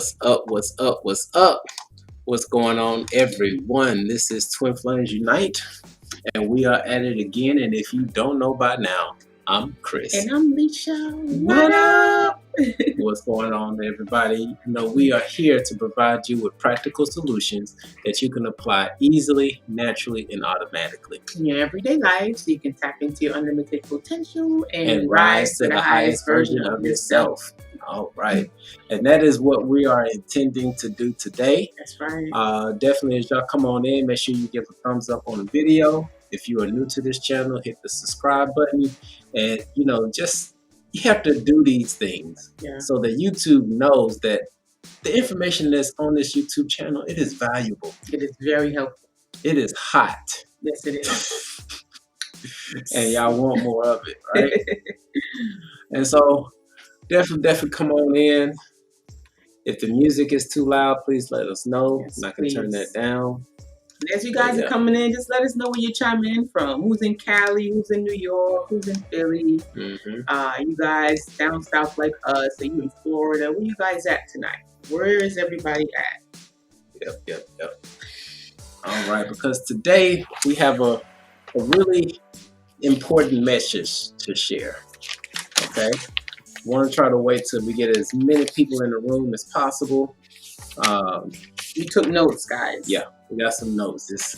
What's up? What's up? What's up? What's going on, everyone? This is Twin Flames Unite, and we are at it again. And if you don't know by now, I'm Chris. And I'm Leisha. What up? What's going on, everybody? You know, we are here to provide you with practical solutions that you can apply easily, naturally, and automatically in your everyday life, so you can tap into your unlimited potential and rise to the highest version of yourself. All right. And that is what we are intending to do today. That's right. Definitely, as y'all come on in, make sure you give a thumbs up on the video. If you are new to this channel, hit the subscribe button. And, you know, just you have to do these things so that YouTube knows that the information that's on this YouTube channel, it is valuable. It is very helpful. It is hot. Yes, it is. And y'all want more of it, right? And so definitely come on in. If the music is too loud, please let us know. Yes, and I can turn that down. As you guys are coming in, just let us know where you're chiming in from. Who's in Cali? Who's in New York? Who's in Philly? You guys down south like us? Are you in Florida? Where you guys at tonight? Where is everybody at? Yep. All right, because today we have a really important message to share. Okay, want to try to wait till we get as many people in the room as possible. You took notes, guys. Yeah, we got some notes.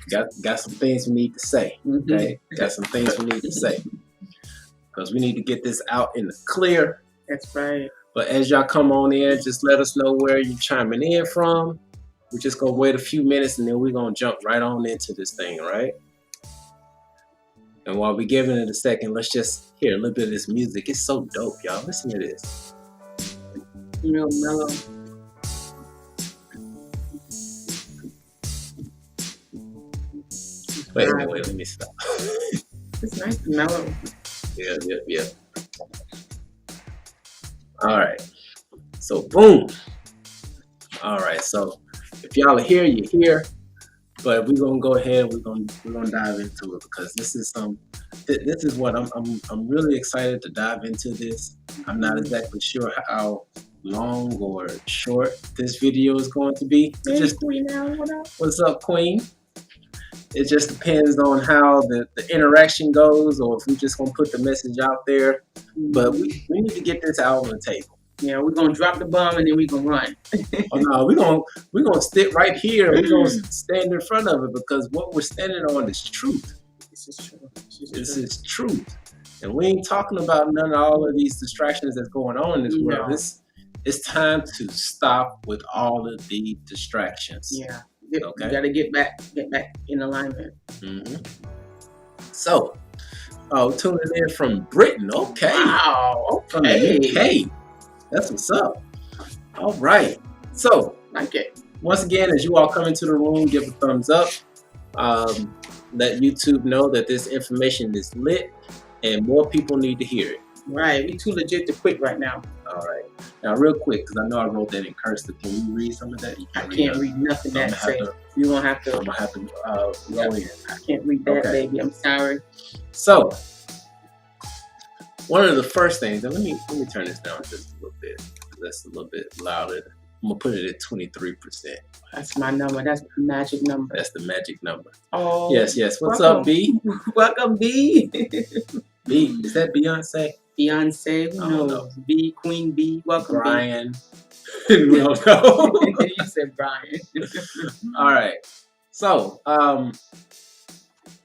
Got some things we need to say. Okay, got some things we need to say because we need to get this out in the clear. That's right. But as y'all come on in, just let us know where you're chiming in from. We're just gonna wait a few minutes and then we're gonna jump right on into this thing, right? And while we're giving it a second, let's just hear a little bit of this music. It's so dope, y'all. Listen to this. Real mellow. Wait, let me stop. It's nice and mellow. Yeah. All right. So, boom. All right. So, if y'all are here, you're here. But we're gonna go ahead. We're gonna dive into it because this is what I'm really excited to dive into this. I'm not exactly sure how long or short this video is going to be. What's up, Queen? It just depends on how the interaction goes, or if we're just gonna put the message out there. But we need to get this out on the table. Yeah, we're gonna drop the bomb and then we're gonna run. Oh no, we're gonna sit right here. We're gonna stand in front of it because what we're standing on is truth. This is true. This is truth, and we ain't talking about none of all of these distractions that's going on in this world. It's time to stop with all of the distractions. Yeah. Okay. You gotta get back in alignment. So, tuning in from Britain. Okay. Wow. Okay. From the UK. That's what's up. All right. So, once again, as you all come into the room, give a thumbs up. Let YouTube know that this information is lit and more people need to hear it. Right. We too legit to quit right now. All right. Now, real quick, because I know I wrote that in cursive. Can you read some of that? I can't read nothing that say. You're going to have to. I'm going to have to go in. I can't read that, baby. I'm sorry. So, one of the first things, and let me turn this down just a little bit. That's a little bit louder. I'm going to put it at 23%. That's my number. That's the magic number. That's the magic number. Oh. Yes. What's up, B? Welcome, B. B, is that Beyonce? Beyonce, who knows? B, Queen B, welcome, Brian. We don't know. You said Brian. All right. So,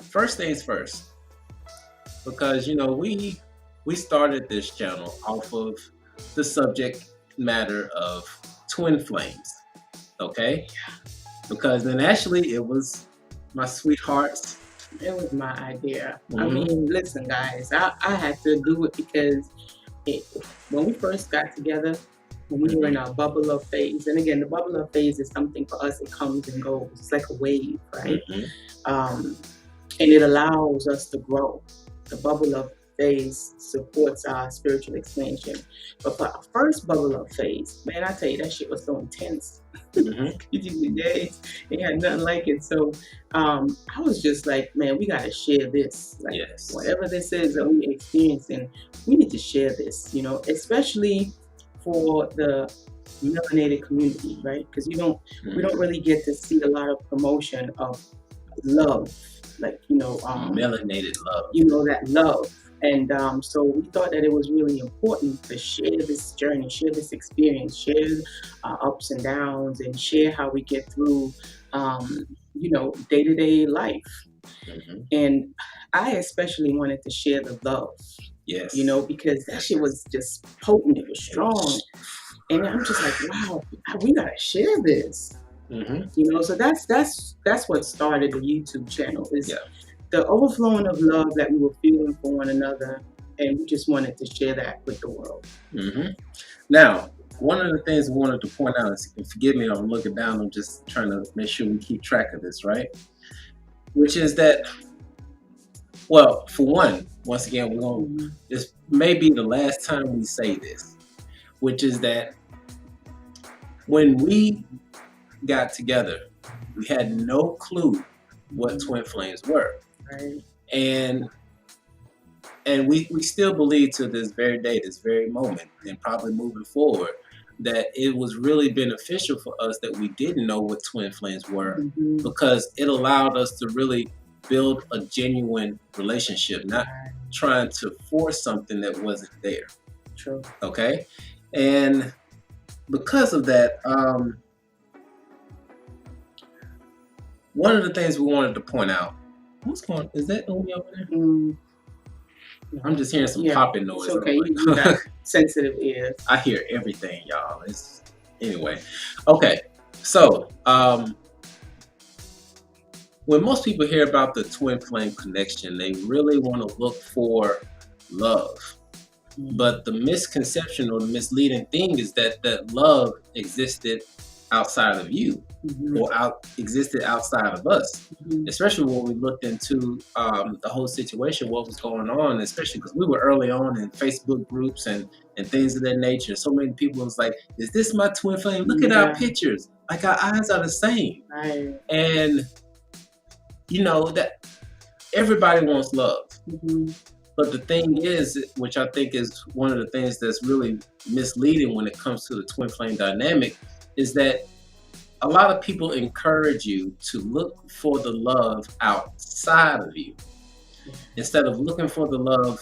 first things first, because you know we started this channel off of the subject matter of twin flames. Okay. Because then actually it was my sweetheart's. It was my idea. I mean, listen, guys, I had to do it because when we first got together, when we were in our bubble up phase, and again, the bubble up phase is something for us, it comes and goes. It's like a wave, right? And it allows us to grow. The bubble up phase supports our spiritual expansion. But for our first bubble up phase, man, I tell you, that shit was so intense. Days, it had nothing like it. So I was just like, man, we got to share this. Like, whatever this is that we're experiencing, we need to share this, you know, especially for the melanated community, right? Because we don't really get to see a lot of promotion of love, like melanated love. That love. And so we thought that it was really important to share this journey, share this experience, share ups and downs, and share how we get through, day-to-day life. And I especially wanted to share the love. Yes. Because that shit was just potent. It was strong. And I'm just like, wow, we gotta share this. So that's what started the YouTube channel. Is the overflowing of love that we were feeling for one another, and we just wanted to share that with the world. Now, one of the things we wanted to point out, and forgive me, I'm looking down, I'm just trying to make sure we keep track of this, right? Which is that, well, for one, once again, this may be the last time we say this, which is that when we got together, we had no clue what twin flames were. Right. And we still believe to this very day, this very moment, and probably moving forward, that it was really beneficial for us that we didn't know what twin flames were, because it allowed us to really build a genuine relationship, not trying to force something that wasn't there. True. Okay? And because of that, one of the things we wanted to point out, what's going on? Is that Umi over there? I'm just hearing some popping noise. It's okay. You got sensitive ears. I hear everything, y'all. Anyway. Okay. So, when most people hear about the twin flame connection, they really want to look for love. But the misconception or the misleading thing is that love existed outside of you, or existed outside of us. Especially when we looked into the whole situation, what was going on, especially because we were early on in Facebook groups and things of that nature. So many people was like, is this my twin flame? Look at our pictures. Like, our eyes are the same. Right. And that everybody wants love. But the thing is, which I think is one of the things that's really misleading when it comes to the twin flame dynamic, is that a lot of people encourage you to look for the love outside of you instead of looking for the love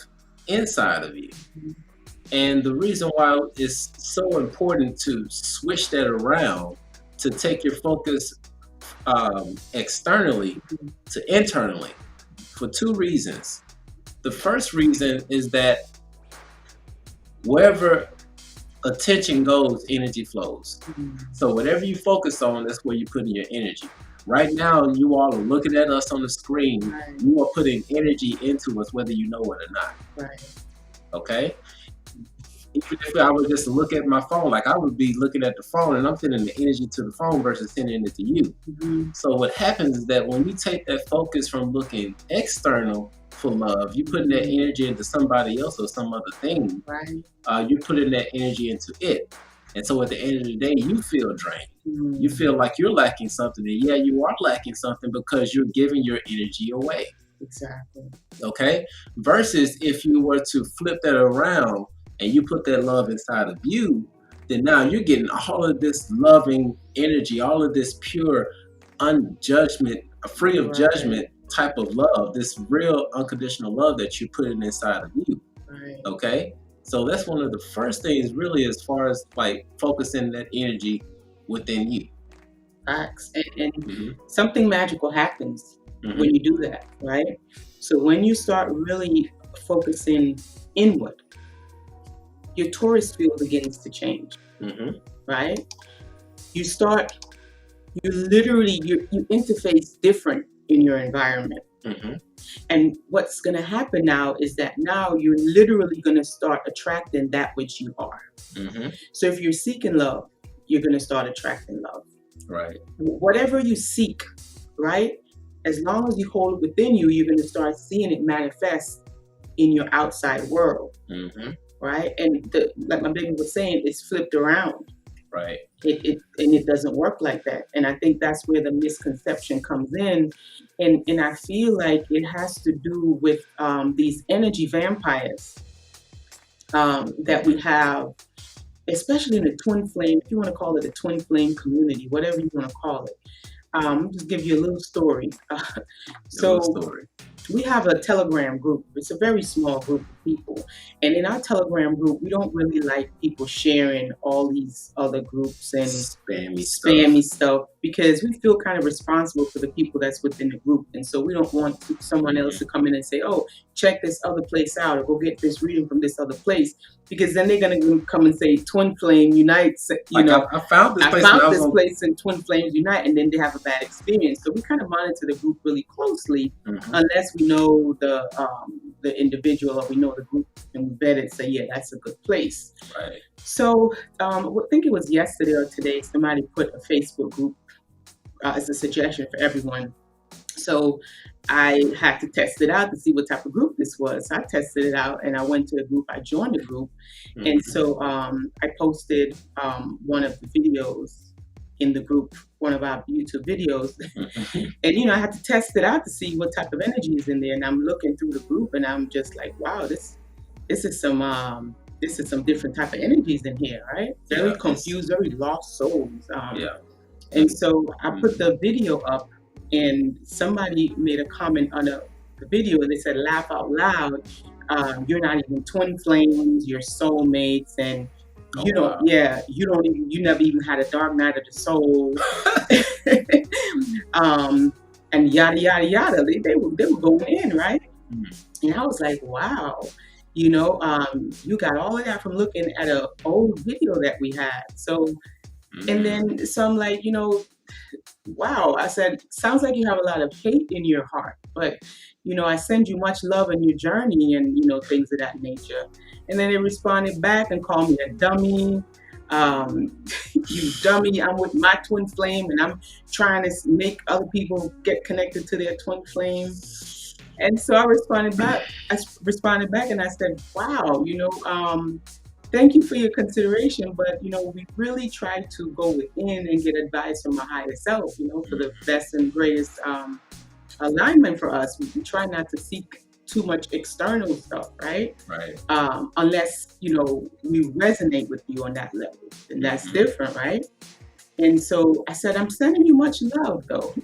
inside of you. And the reason why it's so important to switch that around, to take your focus externally to internally, for two reasons. The first reason is that wherever attention goes, energy flows. So whatever you focus on, that's where you put in your energy. Right now, you all are looking at us on the screen. You are putting energy into us, whether you know it or not. Right. Okay? Even if I would just look at my phone, like I would be looking at the phone and I'm sending the energy to the phone versus sending it to you. So what happens is that when you take that focus from looking external for love, you putting that energy into somebody else or some other thing. Right. You're putting that energy into it. And so at the end of the day, you feel drained. You feel like you're lacking something. And yeah, you are lacking something because you're giving your energy away. Exactly. Okay? Versus if you were to flip that around and you put that love inside of you, then now you're getting all of this loving energy, all of this pure, free of judgment type of love, this real unconditional love that you're putting inside of you. Right. Okay? So that's one of the first things really, as far as like focusing that energy within you. Facts. And something magical happens when you do that, right? So when you start really focusing inward, your Taurus field begins to change, right? You interface different in your environment. And what's going to happen now is that now you're literally going to start attracting that which you are. So if you're seeking love, you're going to start attracting love. Right. Whatever you seek, right? As long as you hold it within you, you're going to start seeing it manifest in your outside world. Right? And like my baby was saying, it's flipped around. Right. It doesn't work like that. And I think that's where the misconception comes in. And I feel like it has to do with these energy vampires that we have especially in the twin flame, if you want to call it a twin flame community, whatever you want to call it. Just give you a little story. So we have a Telegram group. It's a very small group of people. And in our Telegram group, we don't really like people sharing all these other groups and spammy stuff because we feel kind of responsible for the people that's within the group. And so we don't want someone else to come in and say, oh, check this other place out or go get this reading from this other place. Because then they're going to come and say Twin Flame Unites, I found this place in Twin Flames Unite, and then they have a bad experience. So we kind of monitor the group really closely, unless we know the individual or we know the group and we vet it. Say, yeah, that's a good place. Right. So I think it was yesterday or today, somebody put a Facebook group as a suggestion for everyone. So I had to test it out to see what type of group this was. So I tested it out and I went to the group. I joined the group. And so I posted one of the videos in the group, one of our YouTube videos. And, I had to test it out to see what type of energy is in there. And I'm looking through the group and I'm just like, wow, this is some different type of energies in here, right? Very confused, very lost souls. And so I put the video up. And somebody made a comment on the video and they said, laugh out loud. You're not even twin flames, you're soulmates. And you never even had a dark night of the soul. And yada, yada, yada. They were going in, right? And I was like, wow, you got all of that from looking at an old video that we had. So, and then I'm like, wow, I said, sounds like you have a lot of hate in your heart, but I send you much love in your journey and things of that nature. And then they responded back and called me a dummy. You dummy, I'm with my twin flame and I'm trying to make other people get connected to their twin flame. And so I responded back and I said, wow, thank you for your consideration, but we really try to go within and get advice from our higher self, for the best and greatest alignment for us. We try not to seek too much external stuff, right? Right. Unless we resonate with you on that level, and that's different, right? And so I said, I'm sending you much love, though.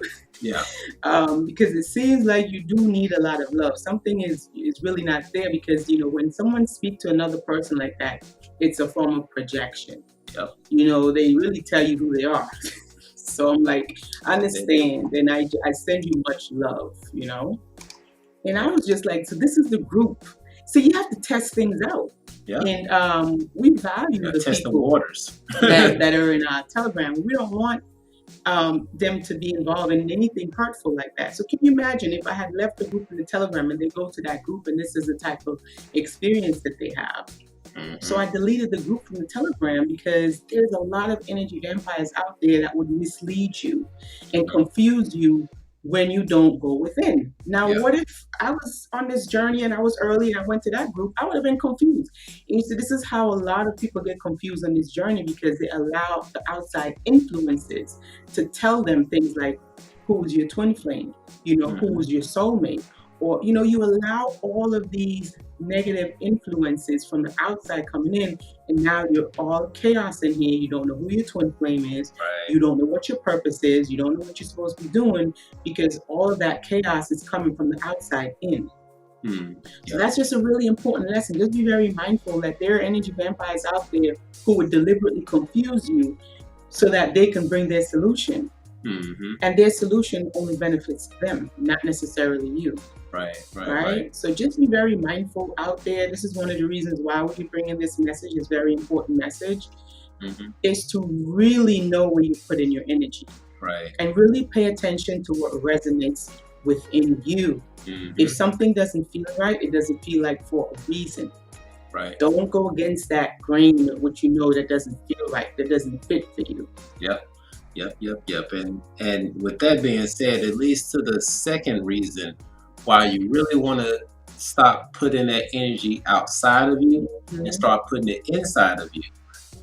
Yeah. Because it seems like you do need a lot of love. Something is really not there because, when someone speaks to another person like that, it's a form of projection. Yep. They really tell you who they are. So I'm like, I understand. And I send you much love, And I was just like, so this is the group. So you have to test things out. Yeah. And we value the test people the waters that are in our Telegram. We don't want them to be involved in anything hurtful like that. So can you imagine if I had left the group in the Telegram and they go to that group and this is the type of experience that they have? So I deleted the group from the Telegram because there's a lot of energy vampires out there that would mislead you and confuse you when you don't go within. Now, what if I was on this journey and I was early and I went to that group? I would have been confused. And so this is how a lot of people get confused on this journey because they allow the outside influences to tell them things like, who's your twin flame? Who's your soulmate? Or, you allow all of these negative influences from the outside coming in, and now you're all chaos in here. You don't know who your twin flame is. Right. You don't know what your purpose is. You don't know what you're supposed to be doing because all of that chaos is coming from the outside in. So that's just a really important lesson. Just be very mindful that there are energy vampires out there who would deliberately confuse you so that they can bring their solution. And their solution only benefits them, not necessarily you. Right. So just be very mindful out there. This is one of the reasons why we're bringing this message. It's a very important message. Is to really know where you put in your energy. Right. And really pay attention to what resonates within you. If something doesn't feel right, it doesn't feel like for a reason. Right. Don't go against that grain of what you know that doesn't feel right, that doesn't fit for you. Yep. And with that being said, it leads to the second reason why you really want to stop putting that energy outside of you and start putting it inside of you.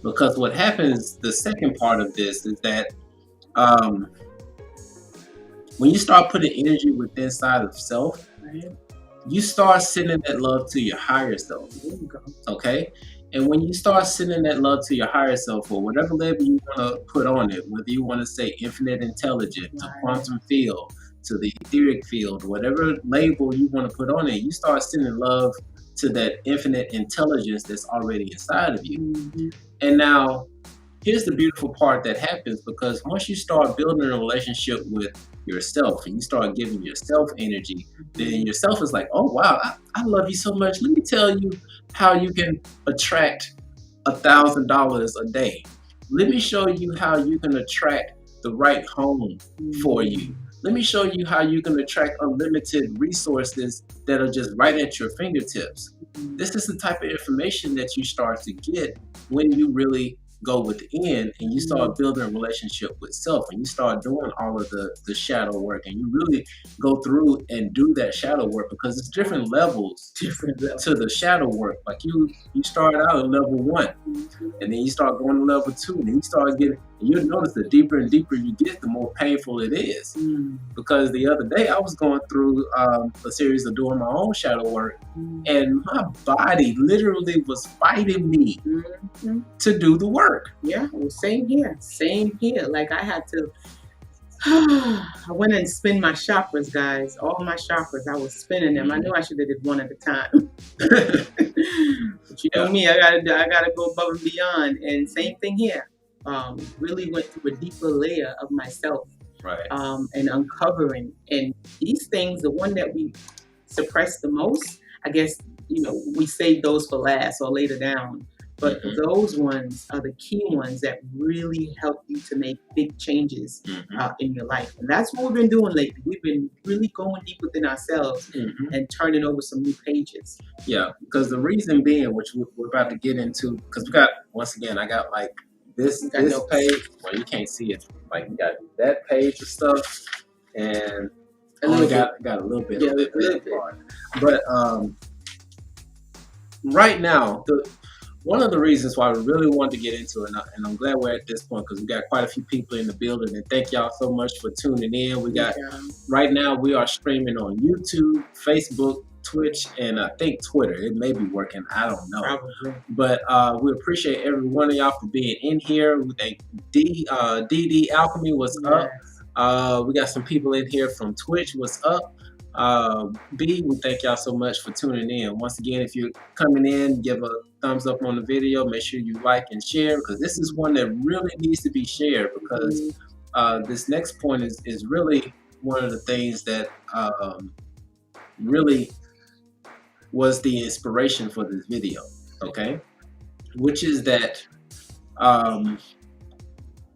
Because what happens, the second part of this is that when you start putting energy within inside of self, you start sending that love to your higher self. Okay? And when you start sending that love to your higher self, or whatever label you want to put on it, whether you want to say infinite intelligence, to quantum field, to the etheric field, whatever label you want to put on it, you start sending love to that infinite intelligence that's already inside of you. Mm-hmm. And now, here's the beautiful part that happens, because once you start building a relationship with yourself and you start giving yourself energy, then yourself is like, oh wow, I love you so much. Let me tell you how you can attract $1,000 a day. Let me show you how you can attract the right home for you. Let me show you how you can attract unlimited resources that are just right at your fingertips. This is the type of information that you start to get when you really go within and you start building a relationship with self, and you start doing all of the shadow work, and you really go through and do that shadow work, because it's different levels to the shadow work. Like you start out at level 1, and then you start going to level 2, and then you start getting, and you'll notice the deeper and deeper you get, the more painful it is. Because the other day I was going through a series of doing my own shadow work, and my body literally was fighting me to do the work. Yeah, well, same here. Like I had to, I went and spin my chakras, guys. All my chakras, I was spinning them. I knew I should have did one at a time. But you know me, I gotta go above and beyond. And same thing here. Really went through a deeper layer of myself. Right. And uncovering. And these things, the one that we suppress the most, I guess, we save those for last or later down. But those ones are the key ones that really help you to make big changes in your life. And that's what we've been doing lately. We've been really going deep within ourselves and turning over some new pages. Yeah, because the reason being, which we're about to get into, because we got, once again, I got like this page. Well, you can't see it. Like we got that page of stuff, and I got a little bit of it. But right now, one of the reasons why we really wanted to get into it, and I'm glad we're at this point, because we got quite a few people in the building, and thank y'all so much for tuning in. We got, right now, we are streaming on YouTube, Facebook, Twitch, and I think Twitter. It may be working, I don't know. Probably. But we appreciate every one of y'all for being in here. We thank DD Alchemy, what's up? We got some people in here from Twitch, what's up? B, we thank y'all so much for tuning in. Once again, if you're coming in, give a thumbs up on the video. Make sure you like and share, because this is one that really needs to be shared, because this next point is really one of the things that really was the inspiration for this video, okay? Which is that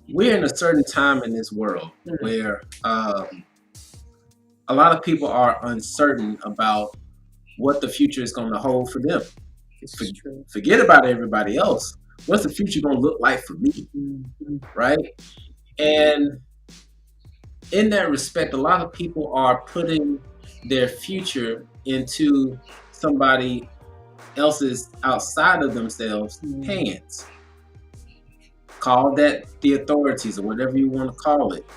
we're in a certain time in this world where a lot of people are uncertain about what the future is going to hold for them. Forget about everybody else. What's the future going to look like for me? Right? And in that respect, a lot of people are putting their future into somebody else's, outside of themselves, hands. Call that the authorities or whatever you want to call it.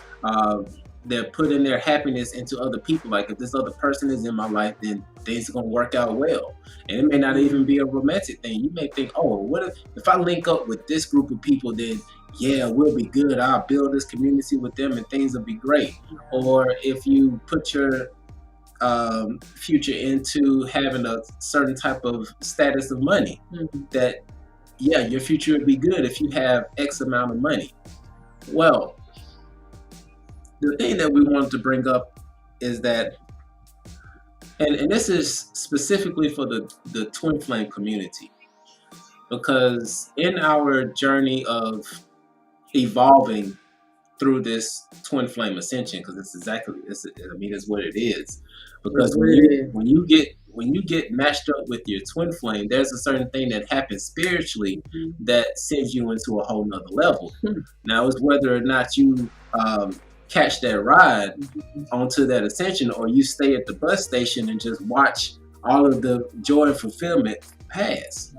They're putting their happiness into other people. Like, if this other person is in my life, then things are going to work out well. And it may not even be a romantic thing. You may think, oh, what if I link up with this group of people, then yeah, we'll be good. I'll build this community with them and things will be great. Or if you put your future into having a certain type of status of money, that yeah, your future would be good if you have X amount of money. Well, the thing that we wanted to bring up is that, and this is specifically for the twin flame community, because in our journey of evolving through this twin flame ascension, because it's what it is. Because when you get matched up with your twin flame, there's a certain thing that happens spiritually that sends you into a whole nother level. Now, it's whether or not you catch that ride onto that ascension, or you stay at the bus station and just watch all of the joy and fulfillment pass.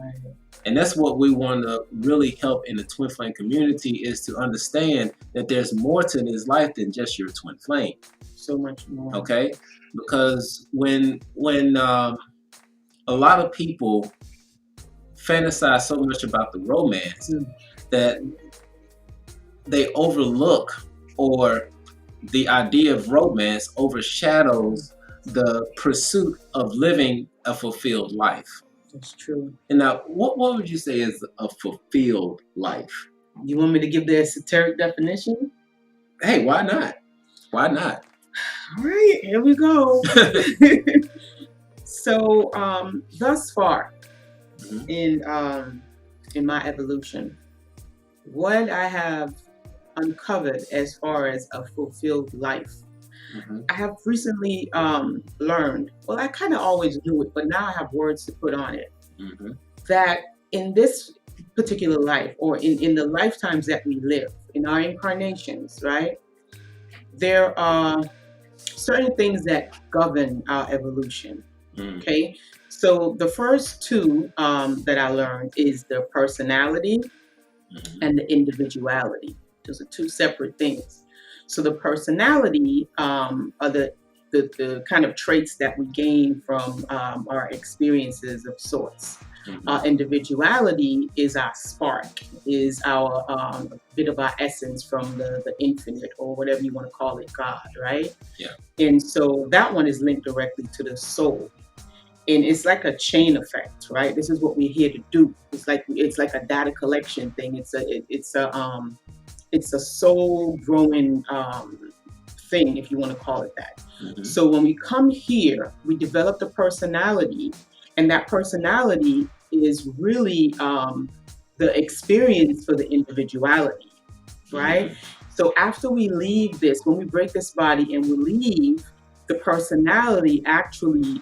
And that's what we want to really help in the twin flame community, is to understand that there's more to this life than just your twin flame. So much more. Okay? Because when a lot of people fantasize so much about the romance that they overlook, or the idea of romance overshadows the pursuit of living a fulfilled life. That's true. And now, what would you say is a fulfilled life? You want me to give the esoteric definition? Hey, why not? Why not? All right, here we go. So, thus far in my evolution, what I have uncovered as far as a fulfilled life, I have recently learned, well, I kind of always knew it, but now I have words to put on it, that in this particular life, or in the lifetimes that we live, in our incarnations, right, there are certain things that govern our evolution. Okay, so the first two that I learned is the personality and the individuality. Those are two separate things. So the personality are the kind of traits that we gain from our experiences of sorts. Individuality is our spark, is our bit of our essence from the infinite, or whatever you want to call it, God, right? Yeah. And so that one is linked directly to the soul. And it's like a chain effect, right? This is what we're here to do. It's like a data collection thing. It's a soul growing thing, if you want to call it that. So when we come here, we develop the personality, and that personality is really the experience for the individuality, right? So after we leave this, when we break this body and we leave, the personality actually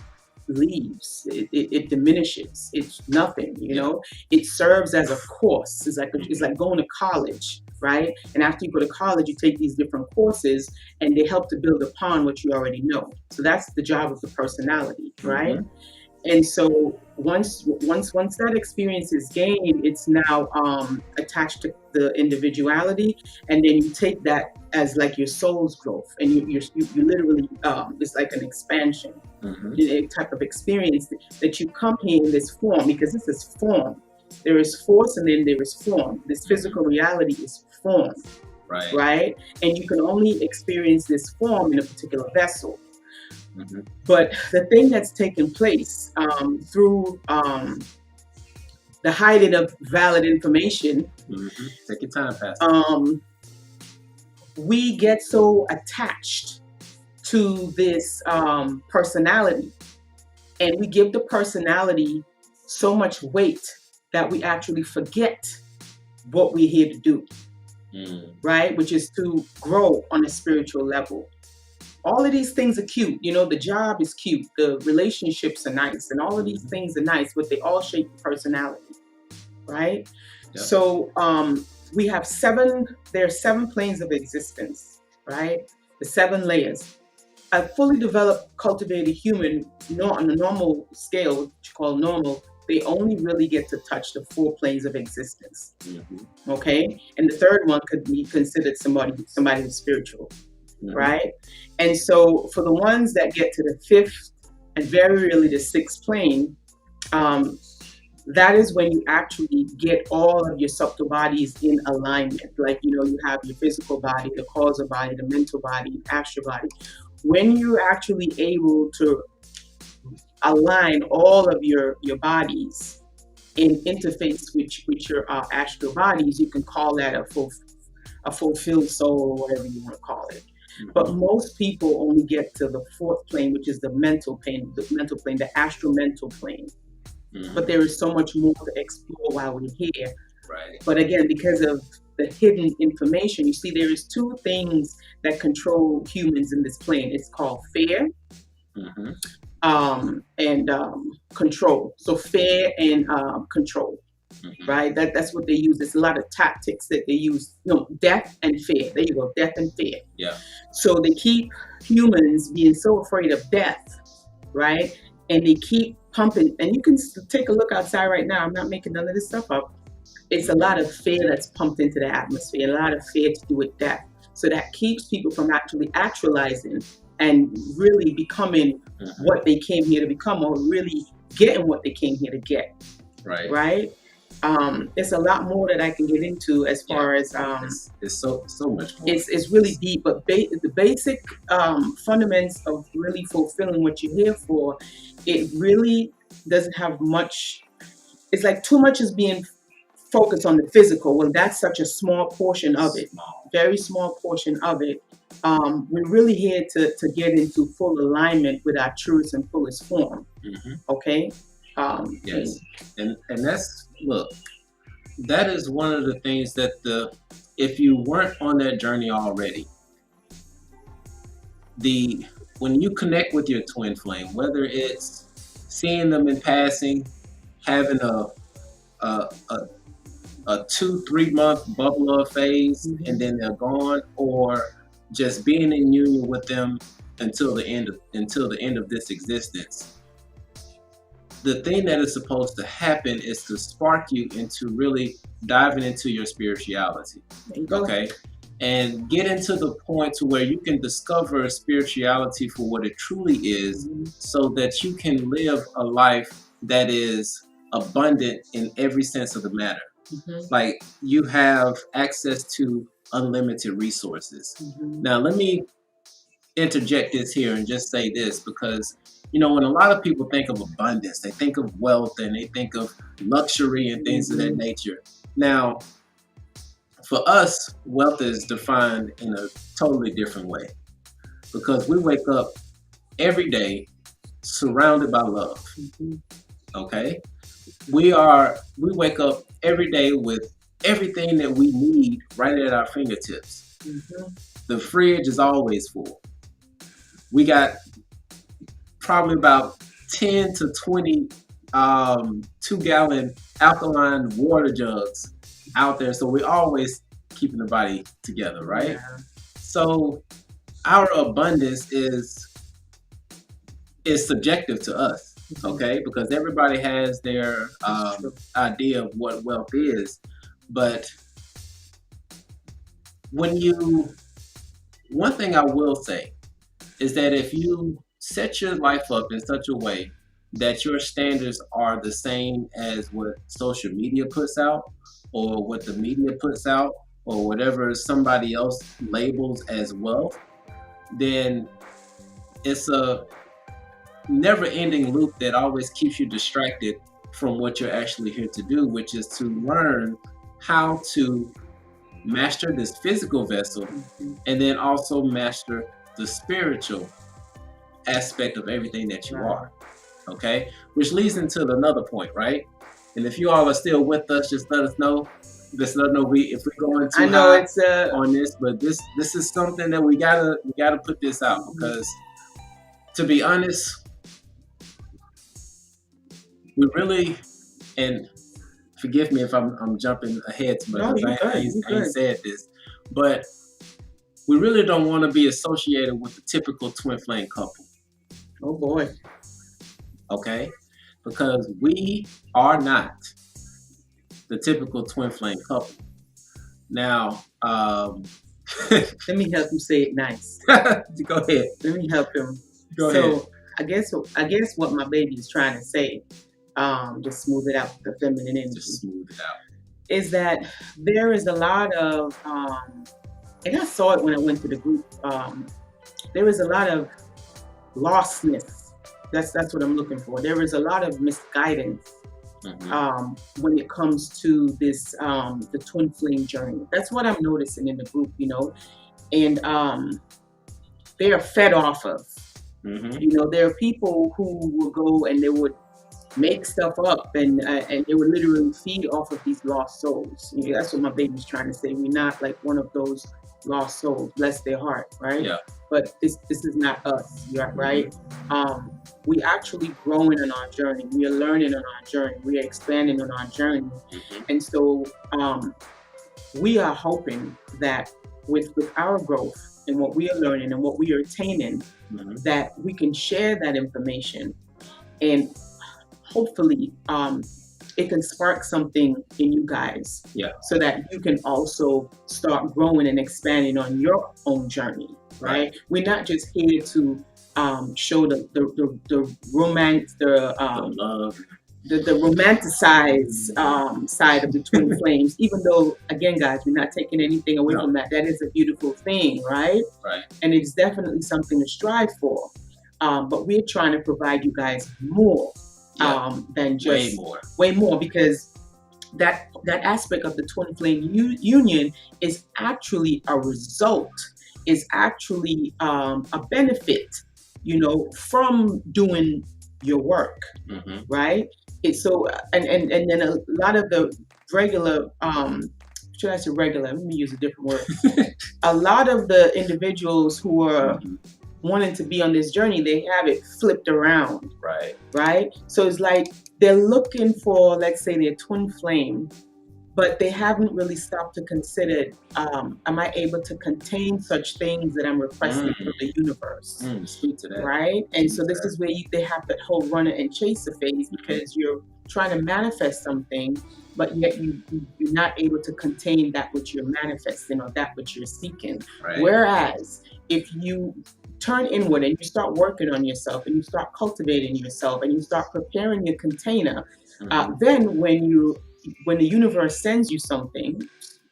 leaves. It diminishes. It's nothing, you know. It serves as a course. It's like going to college, right? And after you go to college, you take these different courses, and they help to build upon what you already know. So that's the job of the personality, right? And so once that experience is gained, it's now attached to the individuality, and then you take that as like your soul's growth, and you literally it's like an expansion, a type of experience that you come here in this form, because this is form. There is force, and then there is form. This physical reality is form, right? And you can only experience this form in a particular vessel. But the thing that's taken place through the hiding of valid information, take your time, Pastor. We get so attached to this personality, and we give the personality so much weight that we actually forget what we're here to do, right? Which is to grow on a spiritual level. All of these things are cute. You know, the job is cute. The relationships are nice. And all of these things are nice, but they all shape the personality, right? Yep. So we have there are 7 planes of existence, right? The 7 layers. A fully developed, cultivated human, on a normal scale, what you call normal, they only really get to touch the 4 planes of existence, okay? And the third one could be considered somebody who's spiritual. Right? And so for the ones that get to the 5th and very rarely the 6th plane, that is when you actually get all of your subtle bodies in alignment. Like, you know, you have your physical body, the causal body, the mental body, astral body. When you're actually able to align all of your bodies in interface with your astral bodies, you can call that a fulfilled soul, or whatever you want to call it. But most people only get to the 4th plane, which is the mental plane, the astral mental plane. But there is so much more to explore while we're here. Right. But again, because of the hidden information, you see, there is 2 things that control humans in this plane. It's called fear and control. So fear and control. Right? That's what they use. There's a lot of tactics that they use. Death and fear. There you go, death and fear. Yeah. So they keep humans being so afraid of death, right? And they keep pumping. And you can take a look outside right now. I'm not making none of this stuff up. It's a lot of fear that's pumped into the atmosphere, a lot of fear to do with death. So that keeps people from actually actualizing and really becoming what they came here to become, or really getting what they came here to get. right? It's a lot more that I can get into as far as it's so much more. It's really deep, but the basic fundamentals of really fulfilling what you're here for, it really doesn't have much. It's like too much is being focused on the physical. Well, that's such a small portion of it, very small portion of it. We're really here to get into full alignment with our truest and fullest form. Okay. Yes, and that's, look, that is one of the things that if you weren't on that journey already, when you connect with your twin flame, whether it's seeing them in passing, having a 2-3 month bubble of phase, and then they're gone, or just being in union with them until the end of this existence. The thing that is supposed to happen is to spark you into really diving into your spirituality. Okay? And get into the point to where you can discover spirituality for what it truly is, so that you can live a life that is abundant in every sense of the matter. Like, you have access to unlimited resources. Now, let me interject this here and just say this, because when a lot of people think of abundance, they think of wealth and they think of luxury and things of that nature. Now, for us, wealth is defined in a totally different way, because we wake up every day surrounded by love. Okay? We wake up every day with everything that we need right at our fingertips. The fridge is always full. We got probably about 10 to 20 2-gallon alkaline water jugs out there, so we're always keeping the body together, right? So our abundance is subjective to us, okay? Because everybody has their idea of what wealth is. But one thing I will say is that if you set your life up in such a way that your standards are the same as what social media puts out, or what the media puts out, or whatever somebody else labels as wealth, then it's a never-ending loop that always keeps you distracted from what you're actually here to do, which is to learn how to master this physical vessel, and then also master the spiritual aspect of everything that you are. Okay, which leads into another point, right? And if you all are still with us, just let us know. If we're going too high on this, but this is something that we gotta put this out, because to be honest, we really, and forgive me if I'm jumping ahead too much, because I ain't said this, but we really don't want to be associated with the typical twin flame couple. Oh boy. Okay? Because we are not the typical twin flame couple. Now, let me help you say it nice. Go ahead. Let me help him. Go ahead. I guess what my baby is trying to say, just smooth it out, the feminine energy. Just smooth it out. Is that there is a lot of, and I saw it when I went to the group. There is a lot of lostness. That's what I'm looking for. There is a lot of misguidance when it comes to this the twin flame journey. That's what I'm noticing in the group, and they are fed off of. There are people who will go and they would make stuff up, and they would literally feed off of these lost souls. That's what my baby's trying to say. We're not like one of those lost souls, bless their heart, right? Yeah. But this is not us, right? We actually growing on our journey. We are learning on our journey. We are expanding on our journey. And so we are hoping that with our growth and what we are learning and what we are attaining, that we can share that information, and hopefully it can spark something in you guys, so that you can also start growing and expanding on your own journey, right? We're not just here to show the romance, the love. the romanticized side of the twin flames, even though, again, guys, we're not taking anything away from that. That is a beautiful thing, right? Right. And it's definitely something to strive for. But we're trying to provide you guys more than just way more, because that aspect of the twin flame union is actually a result, is actually a benefit, you know, from doing your work, right? It's so, and then a lot of the regular, should I say regular? Let me use a different word. A lot of the individuals who are wanting to be on this journey, they have it flipped around. Right? So it's like they're looking for, let's say, their twin flame, but they haven't really stopped to consider, am I able to contain such things that I'm requesting from the universe? Speak to that. Right? And so this is where they have that whole runner and chaser phase, because you're trying to manifest something, but yet you're not able to contain that which you're manifesting or that which you're seeking. Right. Whereas if you turn inward and you start working on yourself and you start cultivating yourself and you start preparing your container, then when the universe sends you something,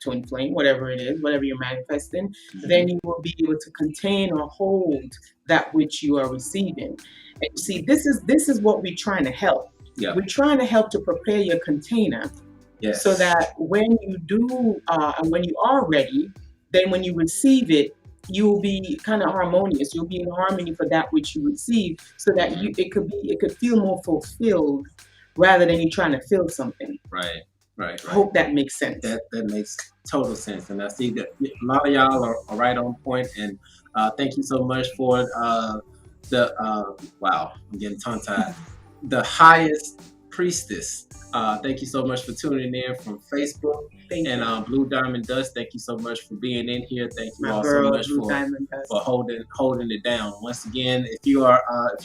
twin flame, whatever it is, whatever you're manifesting, then you will be able to contain or hold that which you are receiving. And you see, this is what we're trying to help. We're trying to help to prepare your container, so that when you do and when you are ready, then when you receive it, you will be kind of harmonious. You'll be in harmony for that which you receive, so that it could feel more fulfilled, rather than you trying to fill something. Right. I hope that makes sense. That makes total sense. And I see that a lot of y'all are right on point. And thank you so much for wow, I'm getting tongue-tied. The highest priestess. Thank you so much for tuning in from Facebook. And Blue Diamond Dust, thank you so much for being in here. Thank you all so much for holding it down. Once again, if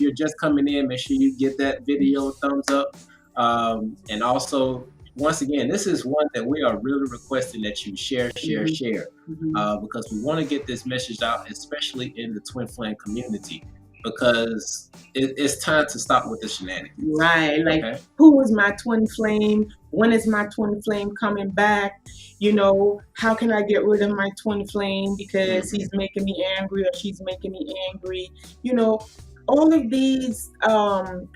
you're just coming in, make sure you get that video thumbs up. And also, once again, this is one that we are really requesting that you share, because we want to get this message out, especially in the twin flame community, because it's time to stop with the shenanigans. Right. Like, who is my twin flame? When is my twin flame coming back? You know, how can I get rid of my twin flame because he's making me angry or she's making me angry? You know, all of these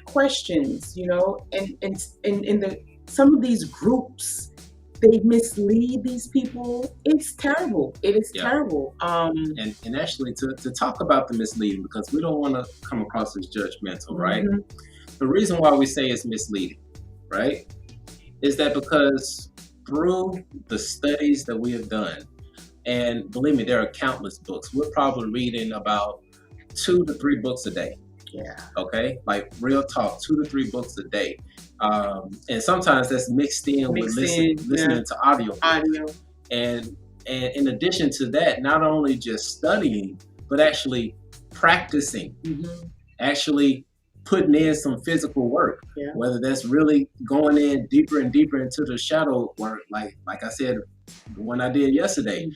questions, you know, and in some of these groups, they mislead these people. It's terrible. It is terrible. And actually, to talk about the misleading, because we don't want to come across as judgmental, right? The reason why we say it's misleading, right, is that because through the studies that we have done, and believe me, there are countless books. We're probably reading about 2 to 3 books a day. Okay, like real talk, 2 to 3 books a day. And sometimes that's mixed in with listening to audio. And in addition to that, not only just studying, but actually practicing, actually putting in some physical work, whether that's really going in deeper and deeper into the shadow work, like I said, the one I did yesterday.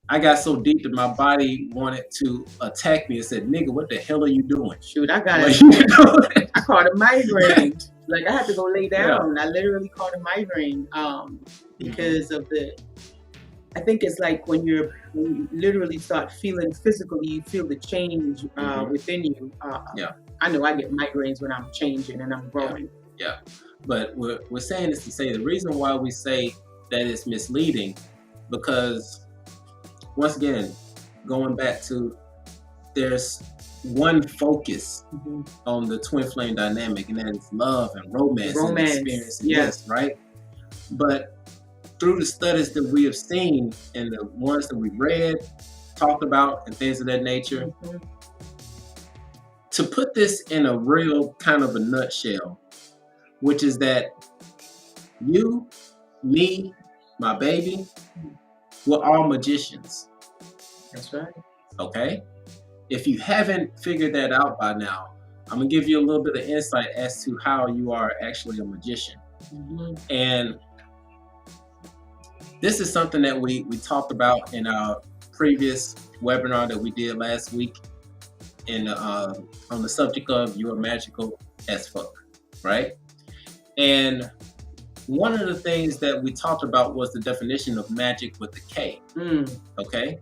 I got so deep that my body wanted to attack me and said, "Nigga, what the hell are you doing?" Shoot, I caught a migraine. Like, I had to go lay down. I literally caught a migraine because of I think it's like when you literally start feeling physically, you feel the change within you. I know I get migraines when I'm changing and I'm growing. But we're saying this to say the reason why we say that it's misleading, because once again, going back to, there's one focus on the twin flame dynamic, and that is love and romance and experience. Yes, right? But through the studies that we have seen and the ones that we've read, talked about, and things of that nature, to put this in a real kind of a nutshell, which is that you, me, my baby, we're all magicians. That's right. Okay? If you haven't figured that out by now, I'm going to give you a little bit of insight as to how you are actually a magician. And this is something that we talked about in our previous webinar that we did last week on the subject of "You are magical as fuck," right? And one of the things that we talked about was the definition of magic with the K. Okay?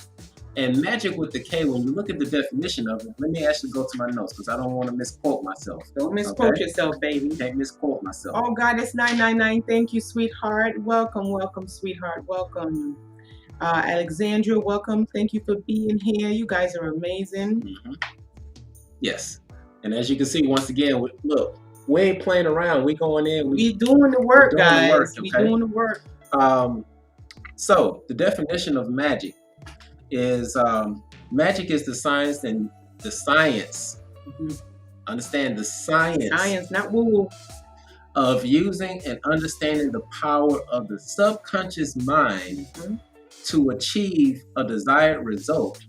And magic with the K, when you look at the definition of it, let me actually go to my notes because I don't want to misquote myself. Don't misquote yourself, baby. Can't misquote myself. Oh, Goddess 999, thank you, sweetheart. Welcome, sweetheart. Welcome. Alexandra, welcome. Thank you for being here. You guys are amazing. Yes. And as you can see, once again, look, we ain't playing around. We going in. We doing the work, guys. We doing the work. So the definition of magic is magic is the science and the science. Understand the science. Science, not woo-woo. Of using and understanding the power of the subconscious mind to achieve a desired result,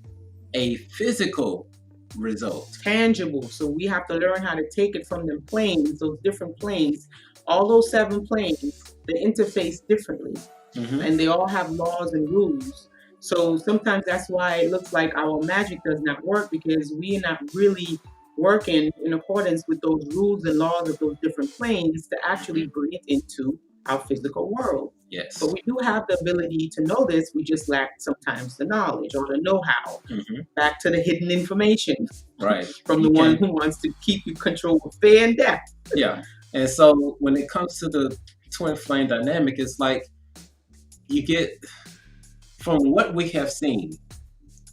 a physical result. Tangible. So we have to learn how to take it from them planes, those different planes, all those 7 planes, they interface differently. And they all have laws and rules. So sometimes that's why it looks like our magic does not work, because we are not really working in accordance with those rules and laws of those different planes to actually bring it into our physical world. Yes. So we do have the ability to know this. We just lack sometimes the knowledge or the know-how. Back to the hidden information. Right. From the one who wants to keep you control of fear and death. Yeah. And so when it comes to the twin flame dynamic, it's like you get from what we have seen,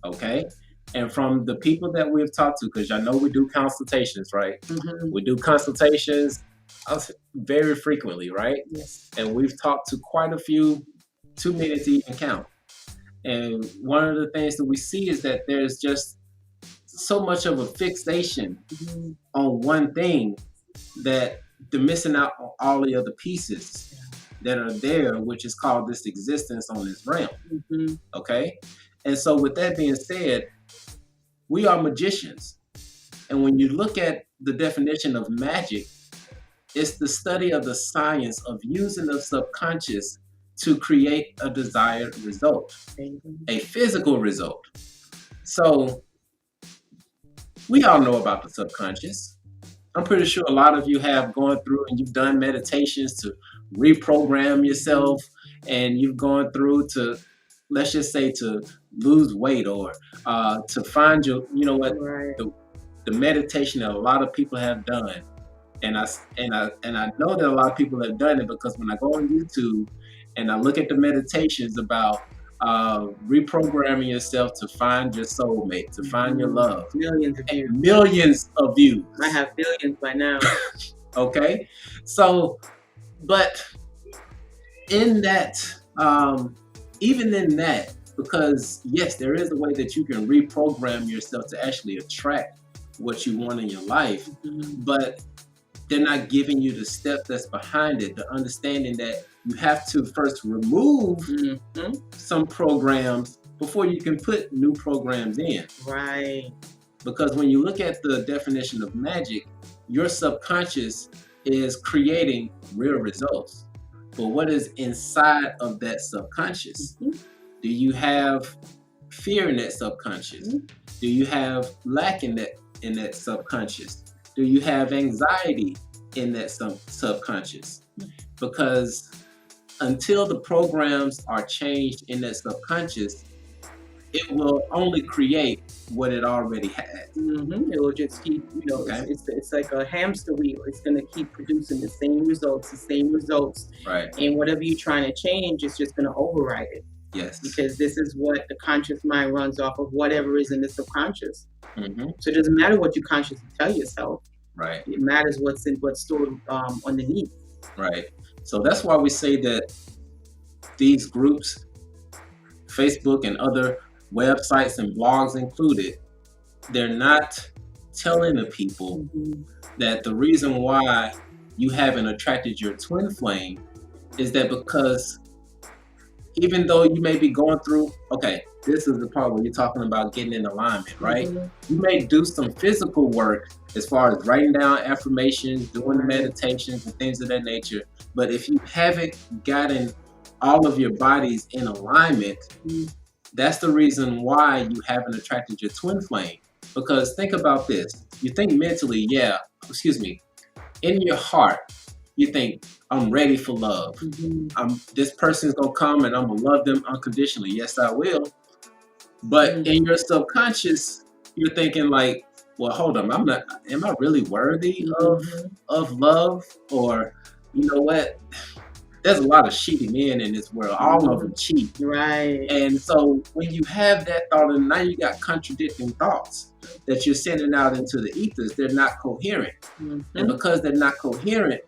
okay? And from the people that we've talked to, because I know we do consultations, right? We do consultations very frequently, right? Yes. And we've talked to quite a few, too many to even count. And one of the things that we see is that there's just so much of a fixation on one thing that they're missing out on all the other pieces that are there, which is called this existence on this realm. Okay? And so with that being said, we are magicians. And when you look at the definition of magic, it's the study of the science of using the subconscious to create a desired result, a physical result. So we all know about the subconscious. I'm pretty sure a lot of you have gone through and you've done meditations to reprogram yourself, and you've gone through to, let's just say, to lose weight or to find your, you know what, the meditation that a lot of people have done. And I know that a lot of people have done it, because when I go on YouTube and I look at the meditations about reprogramming yourself to find your soulmate, to find your love. Millions of views. I have billions by now. Okay? So, but in that, even in that, because yes, there is a way that you can reprogram yourself to actually attract what you want in your life, but they're not giving you the step that's behind it, the understanding that you have to first remove some programs before you can put new programs in. Right. Because when you look at the definition of magic, your subconscious is creating real results. But what is inside of that subconscious? Do you have fear in that subconscious? Do you have lack in that subconscious? Do you have anxiety in that subconscious? Because until the programs are changed in that subconscious, it will only create what it already has. It will just keep, it's like a hamster wheel. It's going to keep producing the same results. Right. And whatever you're trying to change, it's just going to override it. Yes. Because this is what the conscious mind runs off of, whatever is in the subconscious. So it doesn't matter what you consciously tell yourself. Right. It matters what's stored underneath. Right. So that's why we say that these groups, Facebook and other websites and blogs included, they're not telling the people that the reason why you haven't attracted your twin flame is that because even though you may be going through, okay, this is the part where you're talking about getting in alignment, right? You may do some physical work as far as writing down affirmations, doing meditations and things of that nature. But if you haven't gotten all of your bodies in alignment, that's the reason why you haven't attracted your twin flame. Because think about this. You think mentally, in your heart, you think, I'm ready for love. This person's gonna come and I'm gonna love them unconditionally. Yes, I will. But in your subconscious, you're thinking like, well, hold on, am I really worthy of love? Or, you know what? There's a lot of cheating men in this world. All of them cheat. Right. And so when you have that thought, and now you got contradicting thoughts that you're sending out into the ethers, they're not coherent. And because they're not coherent,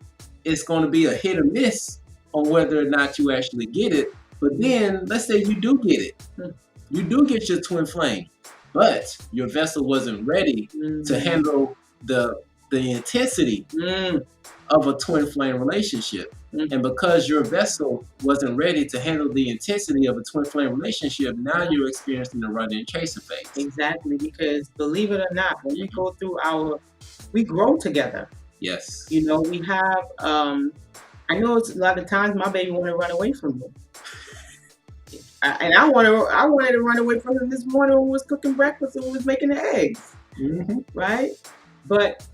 it's going to be a hit or miss on whether or not you actually get it. But then, let's say you do get it. You do get your twin flame, but your vessel wasn't ready to handle the intensity of a twin flame relationship. And because your vessel wasn't ready to handle the intensity of a twin flame relationship, now you're experiencing the running and chasing phase. Exactly, because believe it or not, when we go through we grow together. Yes. You know, we have, I know it's a lot of times my baby want to run away from me. And I wanted to run away from him this morning when we was cooking breakfast and we was making the eggs. Right? But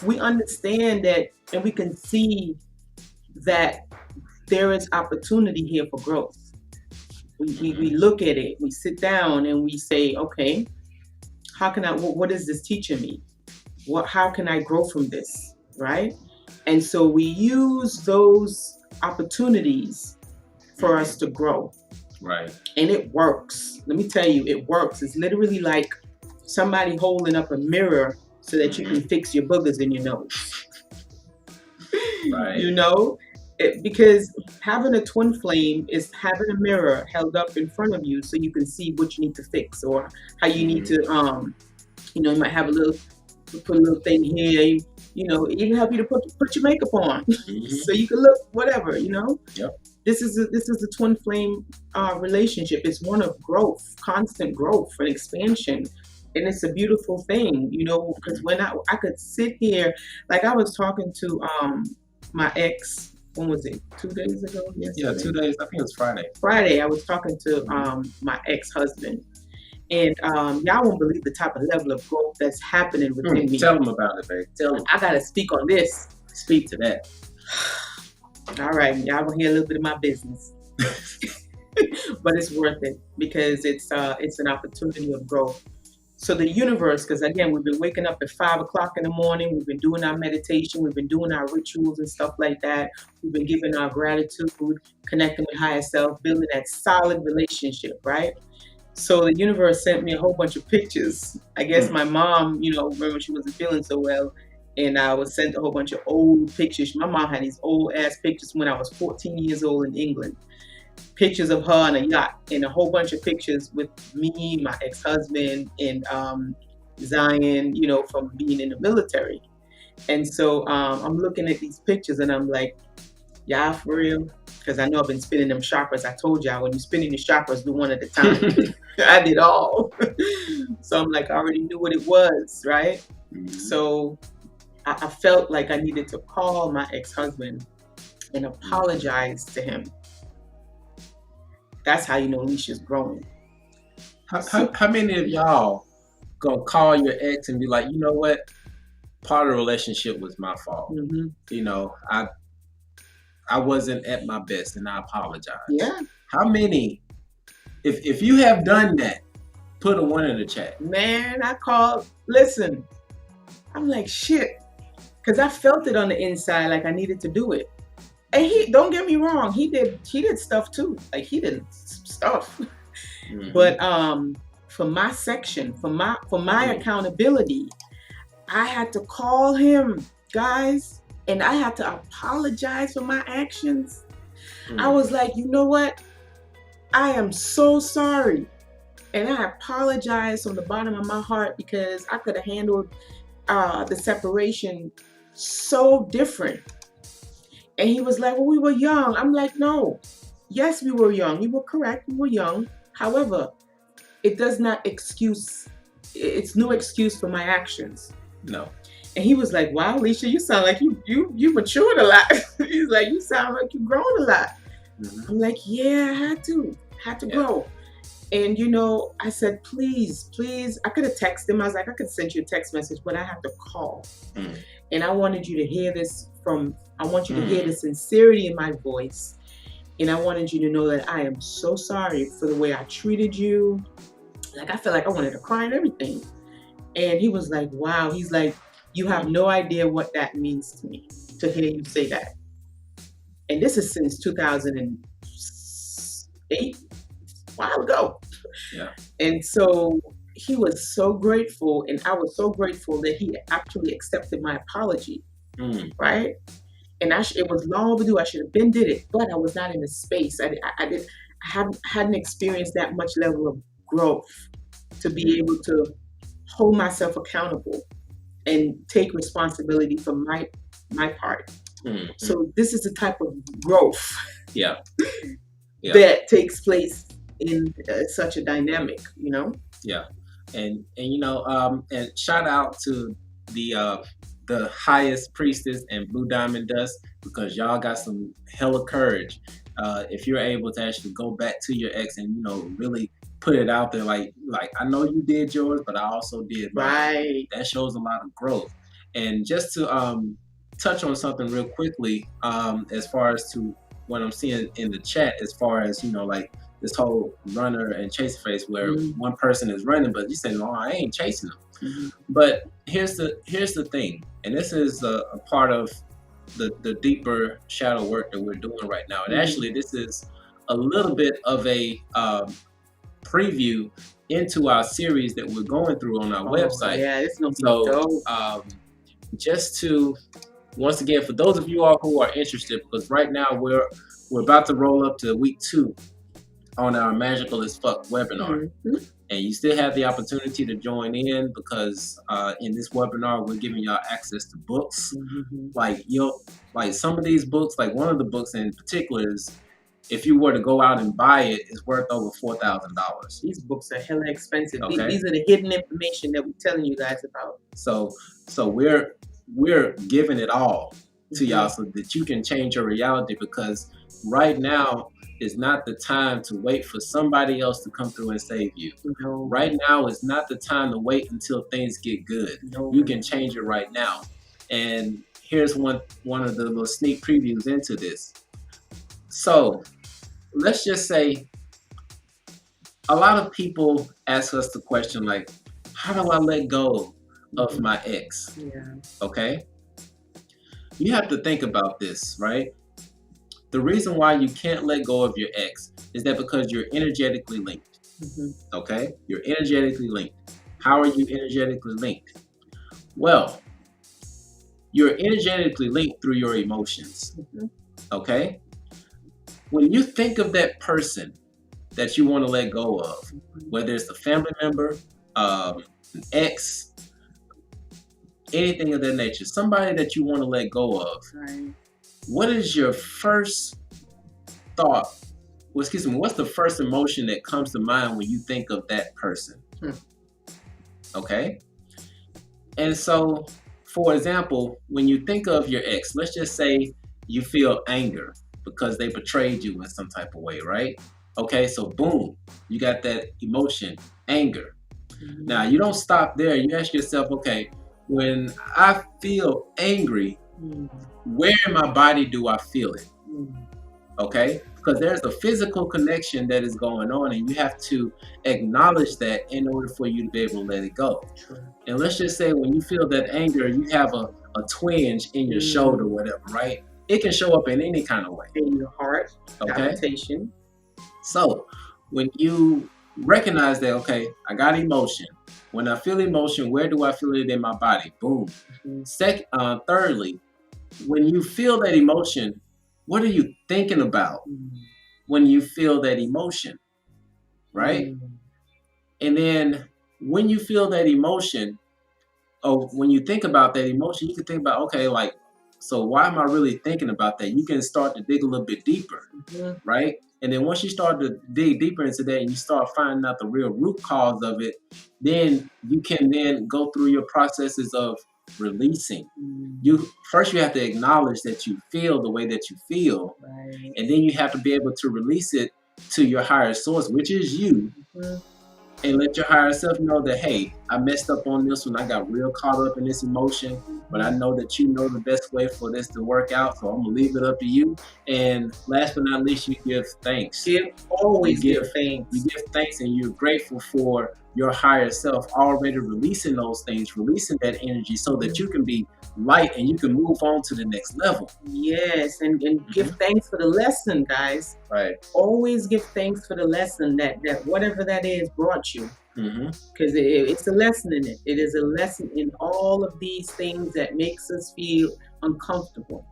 we understand that, and we can see that there is opportunity here for growth. We look at it, we sit down and we say, okay, what is this teaching me? How can I grow from this, right? And so we use those opportunities for us to grow. Right. And it works. Let me tell you, it works. It's literally like somebody holding up a mirror so that you can fix your boogers in your nose. Right. You know? Because having a twin flame is having a mirror held up in front of you so you can see what you need to fix or how you need to, you know, you might have put a little thing here, you know, even help you to put your makeup on so you can look whatever, you know? Yep. This is a twin flame relationship. It's one of growth, constant growth and expansion. And it's a beautiful thing, you know, because when I could sit here, like I was talking to my ex, when was it? 2 days ago? Yeah, 2 days. I think it was Friday. Friday, I was talking to my ex-husband. And y'all won't believe the type of level of growth that's happening within me. Tell them about it, babe. Tell them. I got to speak on this. Speak to that. All right, y'all will hear a little bit of my business. But it's worth it because it's an opportunity of growth. So the universe, because again, we've been waking up at 5 o'clock in the morning. We've been doing our meditation. We've been doing our rituals and stuff like that. We've been giving our gratitude, connecting with higher self, building that solid relationship, right? So the universe sent me a whole bunch of pictures. I guess my mom, you know, remember she wasn't feeling so well. And I was sent a whole bunch of old pictures. My mom had these old ass pictures when I was 14 years old in England. Pictures of her on a yacht and a whole bunch of pictures with me, my ex-husband, and Zion, you know, from being in the military. And so I'm looking at these pictures and I'm like, yeah, for real? Because I know I've been spinning them chakras. I told y'all when you're spinning the chakras, do one at a time. I did all. So I'm like, I already knew what it was, right? So I felt like I needed to call my ex-husband and apologize to him. That's how you know Alicia's growing. How many of y'all gonna call your ex and be like, you know what? Part of the relationship was my fault. You know, I wasn't at my best and I apologize. Yeah. How many, if you have done that, put a 1 in the chat. Man, listen, I'm like, shit. Because I felt it on the inside like I needed to do it. And don't get me wrong, he did stuff too. Like he did stuff. But for my section, for my accountability, I had to call him, guys, and I had to apologize for my actions. I was like, you know what? I am so sorry. And I apologize from the bottom of my heart because I could have handled the separation so different. And he was like, well, we were young. I'm like, no. Yes, we were young. You were correct. We were young. However, it does not excuse, it's no excuse for my actions. No. And he was like, wow, Alicia, you sound like you matured a lot. He's like, you sound like you've grown a lot. I'm like, yeah, I had to grow. And, you know, I said, please, I could have texted him. I was like, I could send you a text message, but I have to call. And I wanted you to hear this I want you to hear the sincerity in my voice. And I wanted you to know that I am so sorry for the way I treated you. Like, I felt like I wanted to cry and everything. And he was like, wow. He's like, you have no idea what that means to me to hear you say that. And this is since 2008, a while ago. Yeah. And so he was so grateful, and I was so grateful that he actually accepted my apology, right? And it was long overdue. I should have been did it, but I was not in the space. I hadn't experienced that much level of growth to be able to hold myself accountable and take responsibility for my part. So this is the type of growth that takes place in such a dynamic, you know. Yeah, and you know, and shout out to the highest priestess and Blue Diamond Dust, because y'all got some hella courage. If you're able to actually go back to your ex and, you know, really put it out there, like I know you did yours, but I also did mine. Right. That shows a lot of growth. And just to touch on something real quickly, as far as to what I'm seeing in the chat, as far as, you know, like this whole runner and chaser face where one person is running, but you say, no, I ain't chasing them. But here's the thing, and this is a part of the deeper shadow work that we're doing right now. And actually, this is a little bit of a preview into our series that we're going through on our website. Yeah, it's gonna be dope. Just to, once again, for those of you all who are interested, because right now we're about to roll up to week 2 on our Magical as Fuck webinar. And you still have the opportunity to join in, because in this webinar, we're giving y'all access to books. Like some of these books, like one of the books in particular is, if you were to go out and buy it, it's worth over $4,000. These books are hella expensive. Okay. These are the hidden information that we're telling you guys about. So we're giving it all to y'all so that you can change your reality, because right now is not the time to wait for somebody else to come through and save you. No. Right now is not the time to wait until things get good. No. You can change it right now. And here's one of the little sneak previews into this. So let's just say a lot of people ask us the question, like, how do I let go of my ex? Yeah. Okay? You have to think about this, right? The reason why you can't let go of your ex is that because you're energetically linked. Okay? You're energetically linked. How are you energetically linked? Well, you're energetically linked through your emotions. Okay? When you think of that person that you want to let go of, whether it's a family member, an ex, anything of that nature, somebody that you want to let go of, what is your first thought? Well, excuse me, what's the first emotion that comes to mind when you think of that person? Okay? And so, for example, when you think of your ex, let's just say you feel anger because they betrayed you in some type of way, right? Okay, so boom, you got that emotion, anger. Now, you don't stop there. You ask yourself, okay, when I feel angry, where in my body do I feel it? Okay, because there's a physical connection that is going on, and you have to acknowledge that in order for you to be able to let it go. And let's just say when you feel that anger, you have a twinge in your shoulder, whatever, right? It can show up in any kind of way. In your heart, palpitation. So when you recognize that, okay, I got emotion. When I feel emotion, where do I feel it in my body? Boom. Thirdly, when you feel that emotion, what are you thinking about when you feel that emotion, right? And then when you feel that emotion, or when you think about that emotion, you can think about, okay, like, so why am I really thinking about that? You can start to dig a little bit deeper, right? And then once you start to dig deeper into that and you start finding out the real root cause of it, then you can then go through your processes of releasing. You have to acknowledge that you feel the way that you feel, and then you have to be able to release it to your higher source, which is you, and let your higher self know that, hey, I messed up on this one. I got real caught up in this emotion, but I know that you know the best way for this to work out, so I'm gonna leave it up to you. And last but not least, you give thanks. Always give You thanks. give thanks, and you're grateful for your higher self already releasing those things, releasing that energy, so that you can be light and you can move on to the next level. Yes, and give thanks for the lesson, guys. Right. Always give thanks for the lesson that whatever that is brought you. Because it's a lesson in it. It is a lesson in all of these things that makes us feel uncomfortable.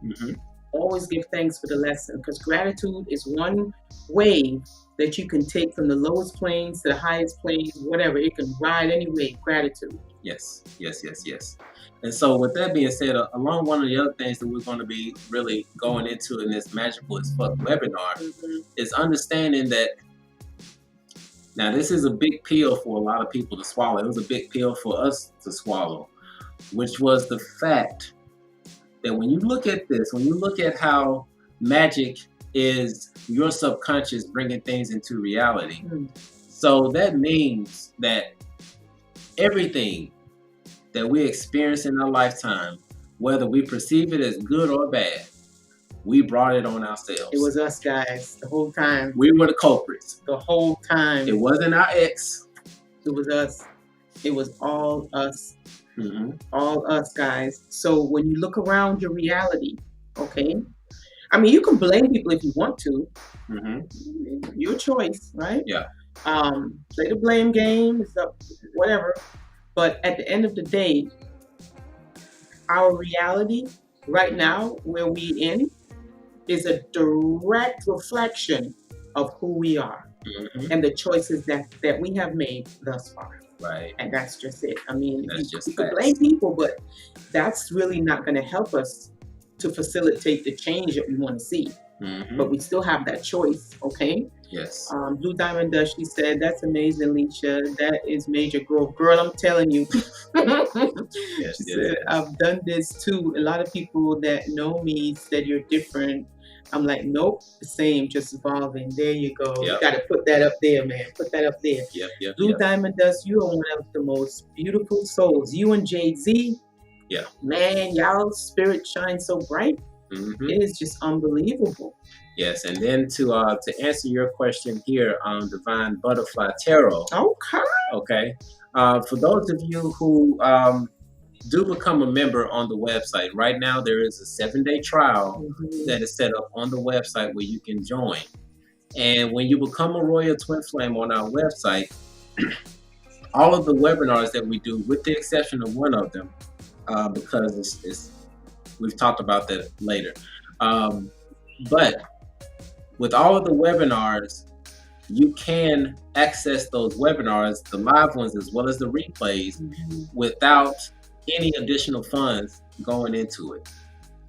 Always give thanks for the lesson, because gratitude is one wave that you can take from the lowest planes to the highest planes, whatever. It can ride any wave, gratitude. Yes, yes, yes, yes. And so with that being said, along one of the other things that we're going to be really going into in this Magical as Fuck webinar is understanding that now this is a big pill for a lot of people to swallow. It was a big pill for us to swallow, which was the fact that when you look at this, when you look at how magic is your subconscious bringing things into reality, so that means that everything that we experience in our lifetime, whether we perceive it as good or bad, we brought it on ourselves. It was us, guys, the whole time. We were the culprits. The whole time. It wasn't our ex. It was us. It was all us. All us, guys. So when you look around your reality, okay? I mean, you can blame people if you want to. Your choice, right? Yeah. Play the blame game, whatever. But at the end of the day, our reality right now, where we in, is a direct reflection of who we are and the choices that we have made thus far. Right. And that's just it. I mean, you can blame people, but that's really not going to help us to facilitate the change that we want to see. But we still have that choice, okay? Yes. Blue Diamond Dust, she said, that's amazing, Leisha. That is major growth. Girl, I'm telling you. She said, I've done this too. A lot of people that know me said you're different. I'm like, nope, the same, just evolving. There you go. You got to put that up there, man. Put that up there. Blue Diamond Dust, you are one of the most beautiful souls. You and Jay-Z, man, y'all spirit shines so bright. It is just unbelievable. Yes, and then to answer your question here on Divine Butterfly Tarot. Okay. For those of you who do become a member on the website, right now there is a 7-day trial that is set up on the website where you can join. And when you become a Royal Twin Flame on our website, all of the webinars that we do, with the exception of one of them, because we've talked about that later. But with all of the webinars, you can access those webinars, the live ones as well as the replays, without any additional funds going into it.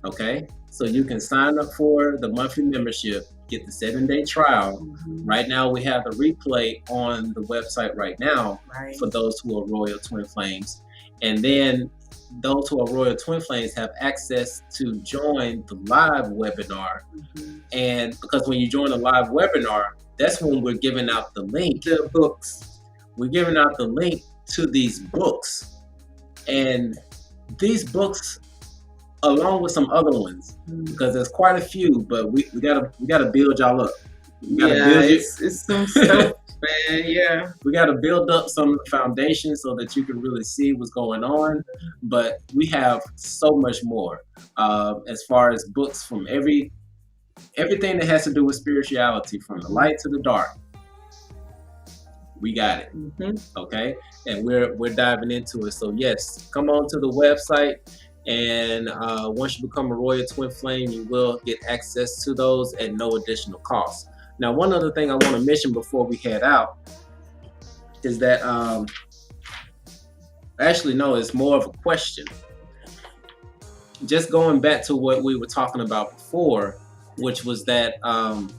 Okay? So you can sign up for the monthly membership, get the 7-day trial. Right now we have the replay on the website right now for those who are Royal Twin Flames. And then those who are Royal Twin Flames have access to join the live webinar. And because when you join a live webinar, that's when we're giving out the link. The books. We're giving out the link to these books. And these books, along with some other ones, because there's quite a few, but we gotta build y'all up. It's some stuff, man. Yeah, we gotta build up some foundation so that you can really see what's going on. But we have so much more as far as books from everything that has to do with spirituality, from the light to the dark. We got it. Okay, and we're diving into it. So yes, come on to the website. And once you become a Royal Twin Flame, you will get access to those at no additional cost. Now, one other thing I want to mention before we head out is that, actually, no, it's more of a question. Just going back to what we were talking about before, which was that on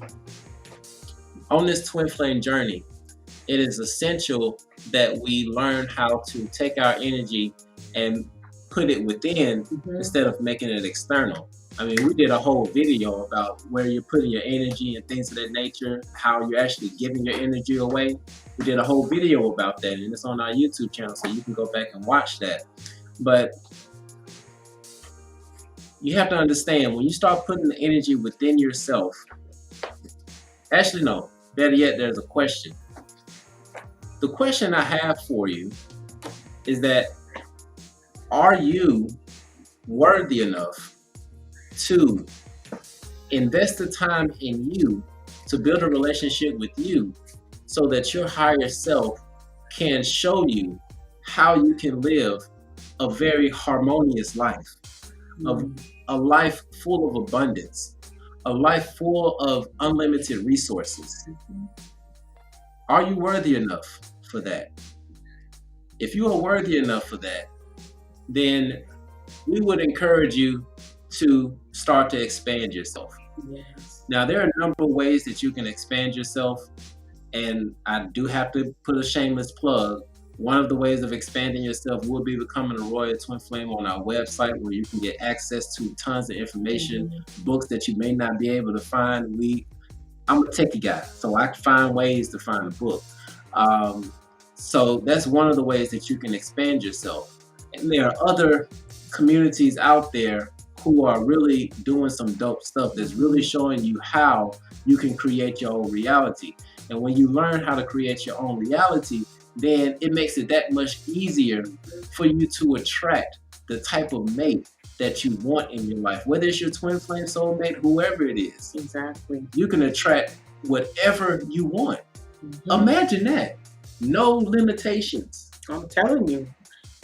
this Twin Flame journey, it is essential that we learn how to take our energy and put it within instead of making it external. I mean, we did a whole video about where you're putting your energy and things of that nature, how you're actually giving your energy away. We did a whole video about that, and it's on our YouTube channel, so you can go back and watch that. But you have to understand when you start putting the energy within yourself. Actually, no. Better yet, there's a question. The question I have for you is that, are you worthy enough to invest the time in you to build a relationship with you so that your higher self can show you how you can live a very harmonious life, a life full of abundance, a life full of unlimited resources? Are you worthy enough for that? If you are worthy enough for that, then we would encourage you to start to expand yourself. Yes. Now, there are a number of ways that you can expand yourself, and I do have to put a shameless plug. One of the ways of expanding yourself would be becoming a Royal Twin Flame on our website, where you can get access to tons of information, books that you may not be able to find. I'm a techie guy, so I can find ways to find a book. So that's one of the ways that you can expand yourself. And there are other communities out there who are really doing some dope stuff that's really showing you how you can create your own reality. And when you learn how to create your own reality, then it makes it that much easier for you to attract the type of mate that you want in your life, whether it's your twin flame soulmate, whoever it is. Exactly. You can attract whatever you want. Imagine that. No limitations. I'm telling you.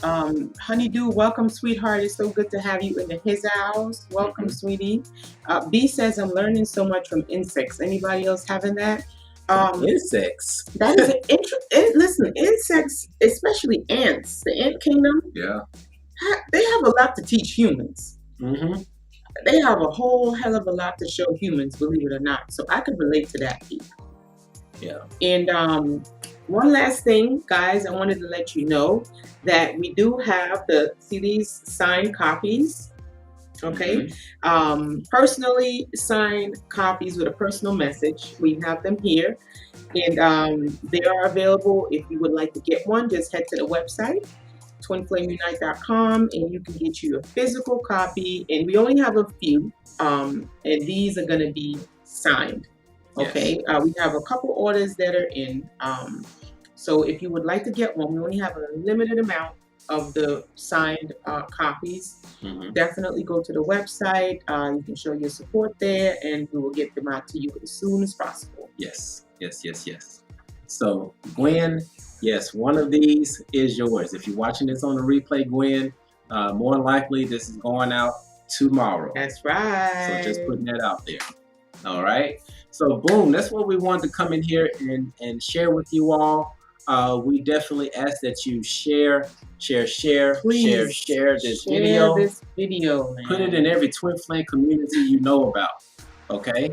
Honeydew, welcome, sweetheart. It's so good to have you in his house. Welcome, sweetie. B says, I'm learning so much from insects. Anybody else having that? Insects. That is listen, insects, especially ants, the ant kingdom. Yeah. They have a lot to teach humans. Mm-hmm. They have a whole hell of a lot to show humans, believe it or not. So I could relate to that, Pete. Yeah. And one last thing, guys, I wanted to let you know that we do have these signed copies. Okay. Personally signed copies with a personal message. We have them here. And they are available. If you would like to get one, just head to the website, twinflamesunite.com, and you can get you a physical copy. And we only have a few. And these are going to be signed. Okay. Yes. We have a couple orders that are in. So if you would like to get one, we only have a limited amount of the signed copies. Definitely go to the website. You can show your support there, and we will get them out to you as soon as possible. Yes. So Gwen, yes, one of these is yours. If you're watching this on the replay, Gwen, more likely this is going out tomorrow. That's right. So just putting that out there. All right. So boom, that's what we wanted to come in here and share with you all. We definitely ask that you share Please share this video. Man. Put it in every twin flame community you know about. Okay?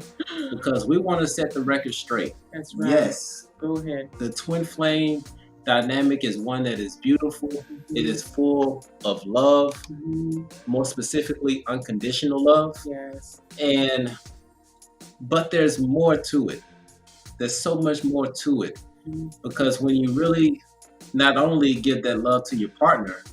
Because we want to set the record straight. That's right. Yes. Go ahead. The twin flame dynamic is one that is beautiful. It is full of love, more specifically unconditional love. Yes. But there's more to it. There's so much more to it. Because when you really not only give that love to your partner,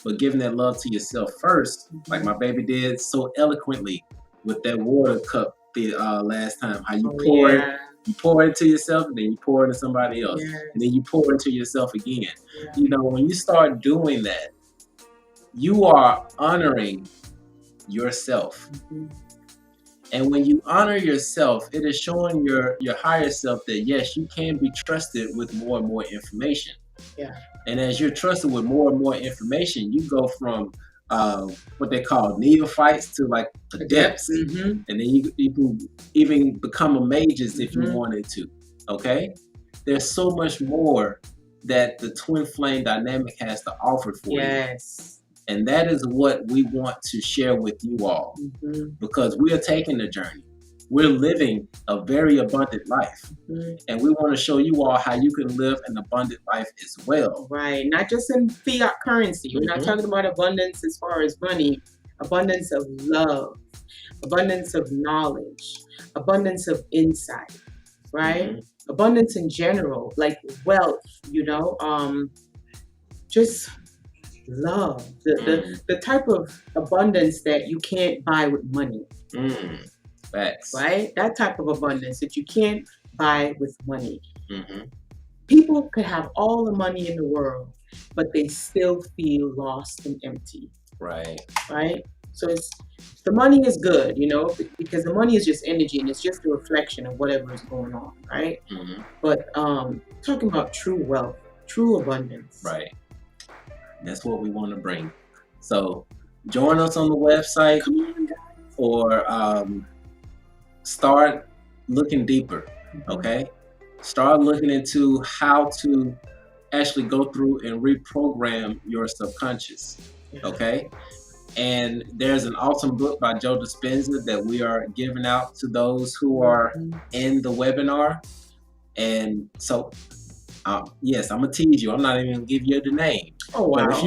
but giving that love to yourself first, like my baby did so eloquently with that water cup the last time, how you pour into yourself, and then you pour into somebody else, and then you pour into yourself again. You know, when you start doing that, you are honoring yourself. And when you honor yourself, it is showing your higher self that yes, you can be trusted with more and more information. Yeah. And as you're trusted with more and more information, you go from what they call neophytes to like adepts. And then you can even become a mages if you wanted to. Okay? There's so much more that the twin flame dynamic has to offer for you. Yes. And that is what we want to share with you all, because we are taking the journey. We're living a very abundant life, and we want to show you all how you can live an abundant life as well. Right, not just in fiat currency. We're not talking about abundance as far as money. Abundance of love, abundance of knowledge, abundance of insight, right? Abundance in general, like wealth, you know, just love, the type of abundance that you can't buy with money. Facts. Right? That type of abundance that you can't buy with money. Mm-hmm. People could have all the money in the world, but they still feel lost and empty. Right. Right? So the money is good, because the money is just energy and it's just a reflection of whatever is going on, right? Mm-hmm. But talking about true wealth, true abundance. Right. That's what we want to bring. So join us on the website. Come on, guys. Or start looking deeper. Okay? Start looking into how to actually go through and reprogram your subconscious. Okay? And there's an awesome book by Joe Dispenza that we are giving out to those who are in the webinar. And so, yes, I'm gonna tease you. I'm not even gonna give you the name. Oh wow! But if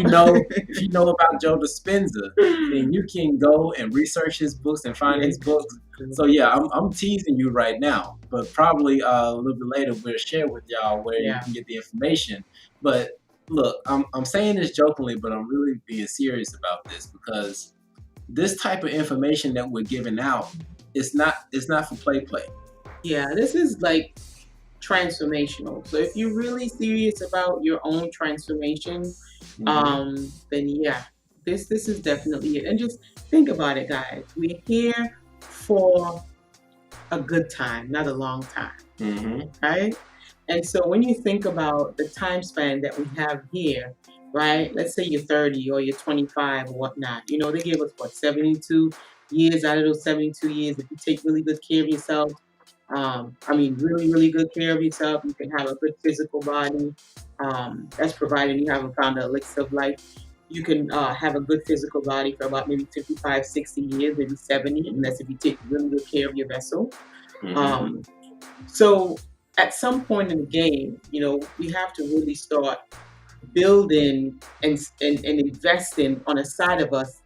you know about Joe Dispenza, then you can go and research his books and find his books. So yeah, I'm teasing you right now, but probably a little bit later we'll share with y'all where you can get the information. But look, I'm saying this jokingly, but I'm really being serious about this because this type of information that we're giving out, it's not for play. Yeah, this is like transformational. So if you're really serious about your own transformation, then yeah, this is definitely it. And just think about it, guys. We're here for a good time, not a long time, right? And so when you think about the time span that we have here, right? Let's say you're 30 or you're 25 or whatnot. They gave us 72 years. Out of those 72 years, if you take really good care of yourself, really, really good care of yourself, you can have a good physical body. That's provided you haven't found the elixir of life. You can have a good physical body for about maybe 55, 60 years, maybe 70, and that's if you take really good care of your vessel. So at some point in the game, we have to really start building and investing on a side of us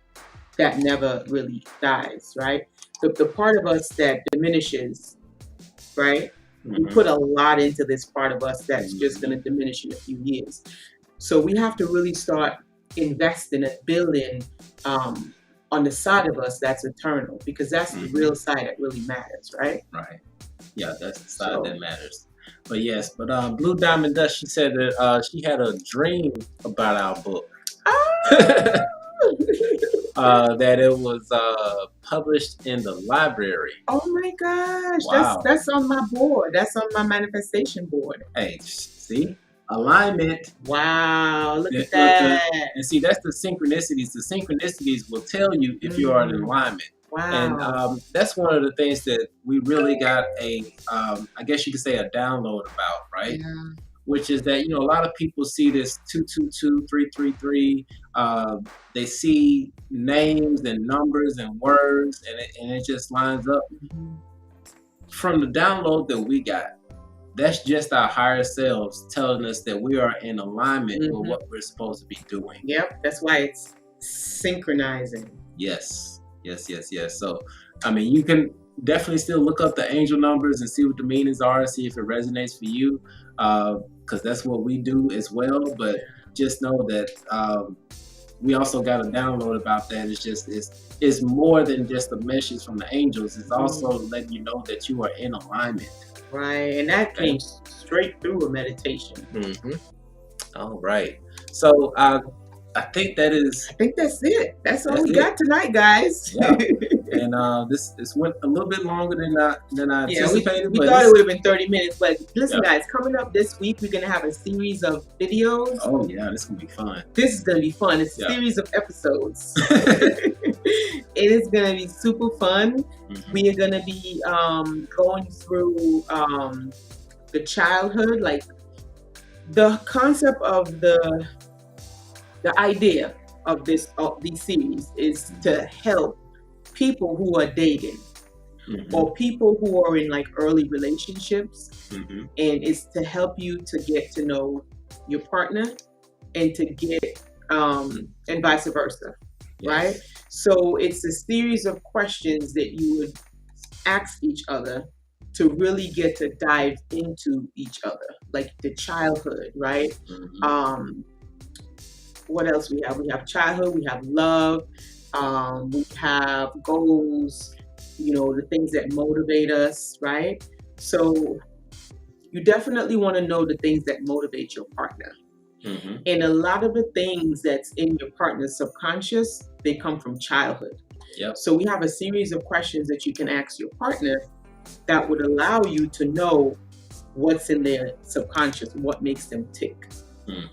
that never really dies, right? The part of us that diminishes, right? We put a lot into this part of us that's just going to diminish in a few years. So we have to really start investing and building on the side of us that's eternal, because that's the real side that really matters, right? Right. Yeah, that's the side that matters. But yes, Blue Diamond Dust, she said that she had a dream about our book. That it was published in the library. Oh my gosh, wow. That's on my board. That's on my manifestation board. Hey, see? Alignment. Wow, look at that. And see, that's the synchronicities. The synchronicities will tell you if you are in alignment. Wow. And that's one of the things that we really got I guess you could say a download about, right? Yeah. Which is that, a lot of people see this 222, 333. They see names and numbers and words, and it just lines up. From the download that we got, that's just our higher selves telling us that we are in alignment with what we're supposed to be doing. Yep, that's why it's synchronizing. Yes. So, you can definitely still look up the angel numbers and see what the meanings are and see if it resonates for you, because that's what we do as well. But just know that we also got a download about that. It's more than just the message from the angels. It's also letting you know that you are in alignment. Right, and that came straight through a meditation. All right. So I think that's it. That's all we got tonight, guys. Yeah. And this went a little bit longer than I anticipated. We thought it would have been 30 minutes, but listen, guys, coming up this week, we're going to have a series of videos. Oh, yeah, this is going to be fun. This is going to be fun. It's a series of episodes. It is going to be super fun. We are going to be going through the childhood, like the concept of the idea of these series is to help people who are dating or people who are in like early relationships, and it's to help you to get to know your partner and to get and vice versa, right? So it's a series of questions that you would ask each other to really get to dive into each other, like the childhood, right? what else we have? We have childhood, we have love, we have goals, you know, the things that motivate us, right? So you definitely want to know the things that motivate your partner. Mm-hmm. And a lot of the things that's in your partner's subconscious, they come from childhood. Yep. So we have a series of questions that you can ask your partner that would allow you to know what's in their subconscious, what makes them tick,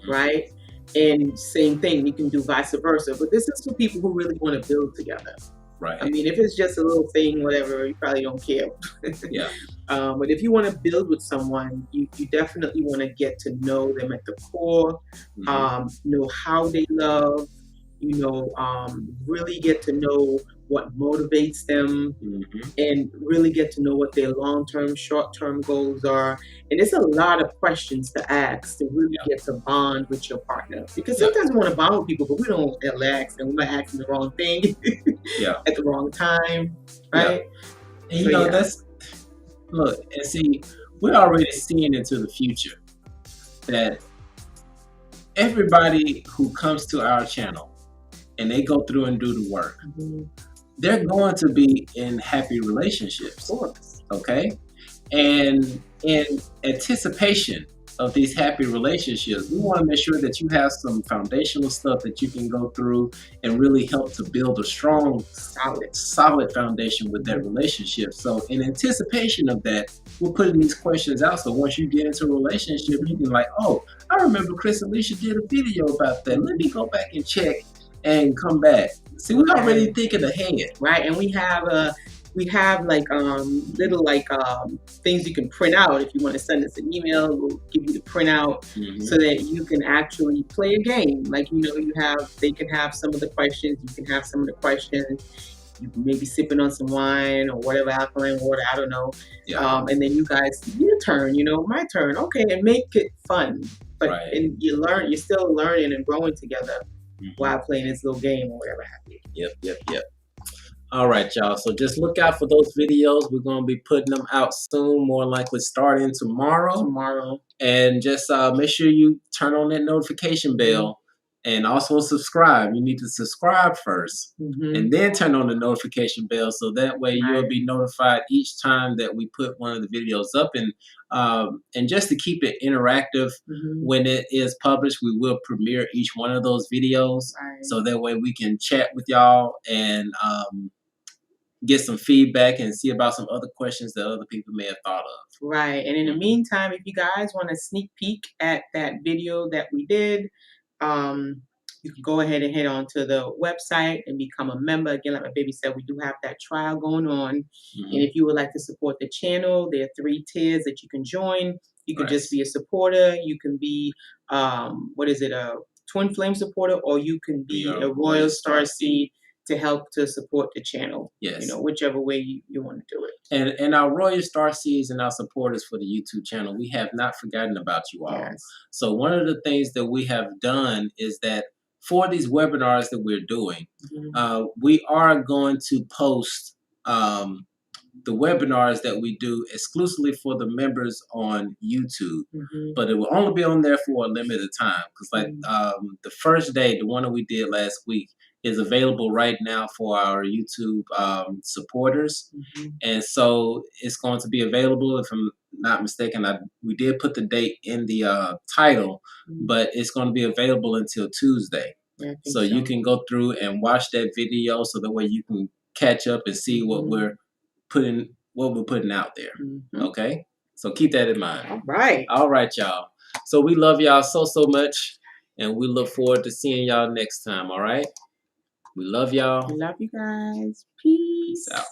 right? And same thing, you can do vice versa. But this is for people who really want to build together. Right. I mean, if it's just a little thing, whatever, you probably don't care. Yeah. But if you want to build with someone, you definitely want to get to know them at the core, know how they love, you know, really get to know what motivates them, and really get to know what their long-term, short-term goals are. And it's a lot of questions to ask to really get to bond with your partner. Because sometimes we want to bond with people, but we don't relax, and we might ask them the wrong thing at the wrong time, right? And you know, that's, look, and see, we're already seeing into the future that everybody who comes to our channel and they go through and do the work, they're going to be in happy relationships. Of course. Okay? And in anticipation of these happy relationships, we want to make sure that you have some foundational stuff that you can go through and really help to build a strong, solid foundation with that relationship. So in anticipation of that, we're putting these questions out. So once you get into a relationship, you can like, oh, I remember Chris and Alicia did a video about that. Let me go back and check and come back. See, we're already thinking ahead. Right, and we have like little like things you can print out. If you want to send us an email, we'll give you the printout so that you can actually play a game. Like, you know, they can have some of the questions, you can have some of the questions. You can maybe sipping on some wine or whatever, alkaline water, I don't know. And then you guys, your turn, you know, my turn. Okay, and make it fun. But and you're still learning and growing together while playing this little game or whatever have you. Yep. All right, y'all. So just look out for those videos. We're going to be putting them out soon, more likely starting tomorrow. And just make sure you turn on that notification bell and also subscribe. You need to subscribe first and then turn on the notification bell so that way you'll be notified each time that we put one of the videos up. And just to keep it interactive, when it is published, we will premiere each one of those videos so that way we can chat with y'all and get some feedback and see about some other questions that other people may have thought of. Right. And in the meantime, if you guys want a sneak peek at that video that we did, you can go ahead and head on to the website and become a member. Again, like my baby said, we do have that trial going on. And if you would like to support the channel, there are 3 tiers that you can join. You can just be a supporter. You can be, a Twin Flame supporter, or you can be a Royal Starseed to help to support the channel. You know, whichever way you want to do it. And our Royal Starseeds and our supporters for the YouTube channel, we have not forgotten about you all. So one of the things that we have done is that for these webinars that we're doing, we are going to post the webinars that we do exclusively for the members on YouTube, but it will only be on there for a limited time. Because like the first day, the one that we did last week, is available right now for our YouTube supporters. And so it's going to be available, if I'm not mistaken, we did put the date in the title, but it's going to be available until Tuesday. So you can go through and watch that video so that way you can catch up and see what we're putting out there. Okay? So keep that in mind. All right, y'all. So we love y'all so much, and we look forward to seeing y'all next time. All right? We love y'all. We love you guys. Peace out.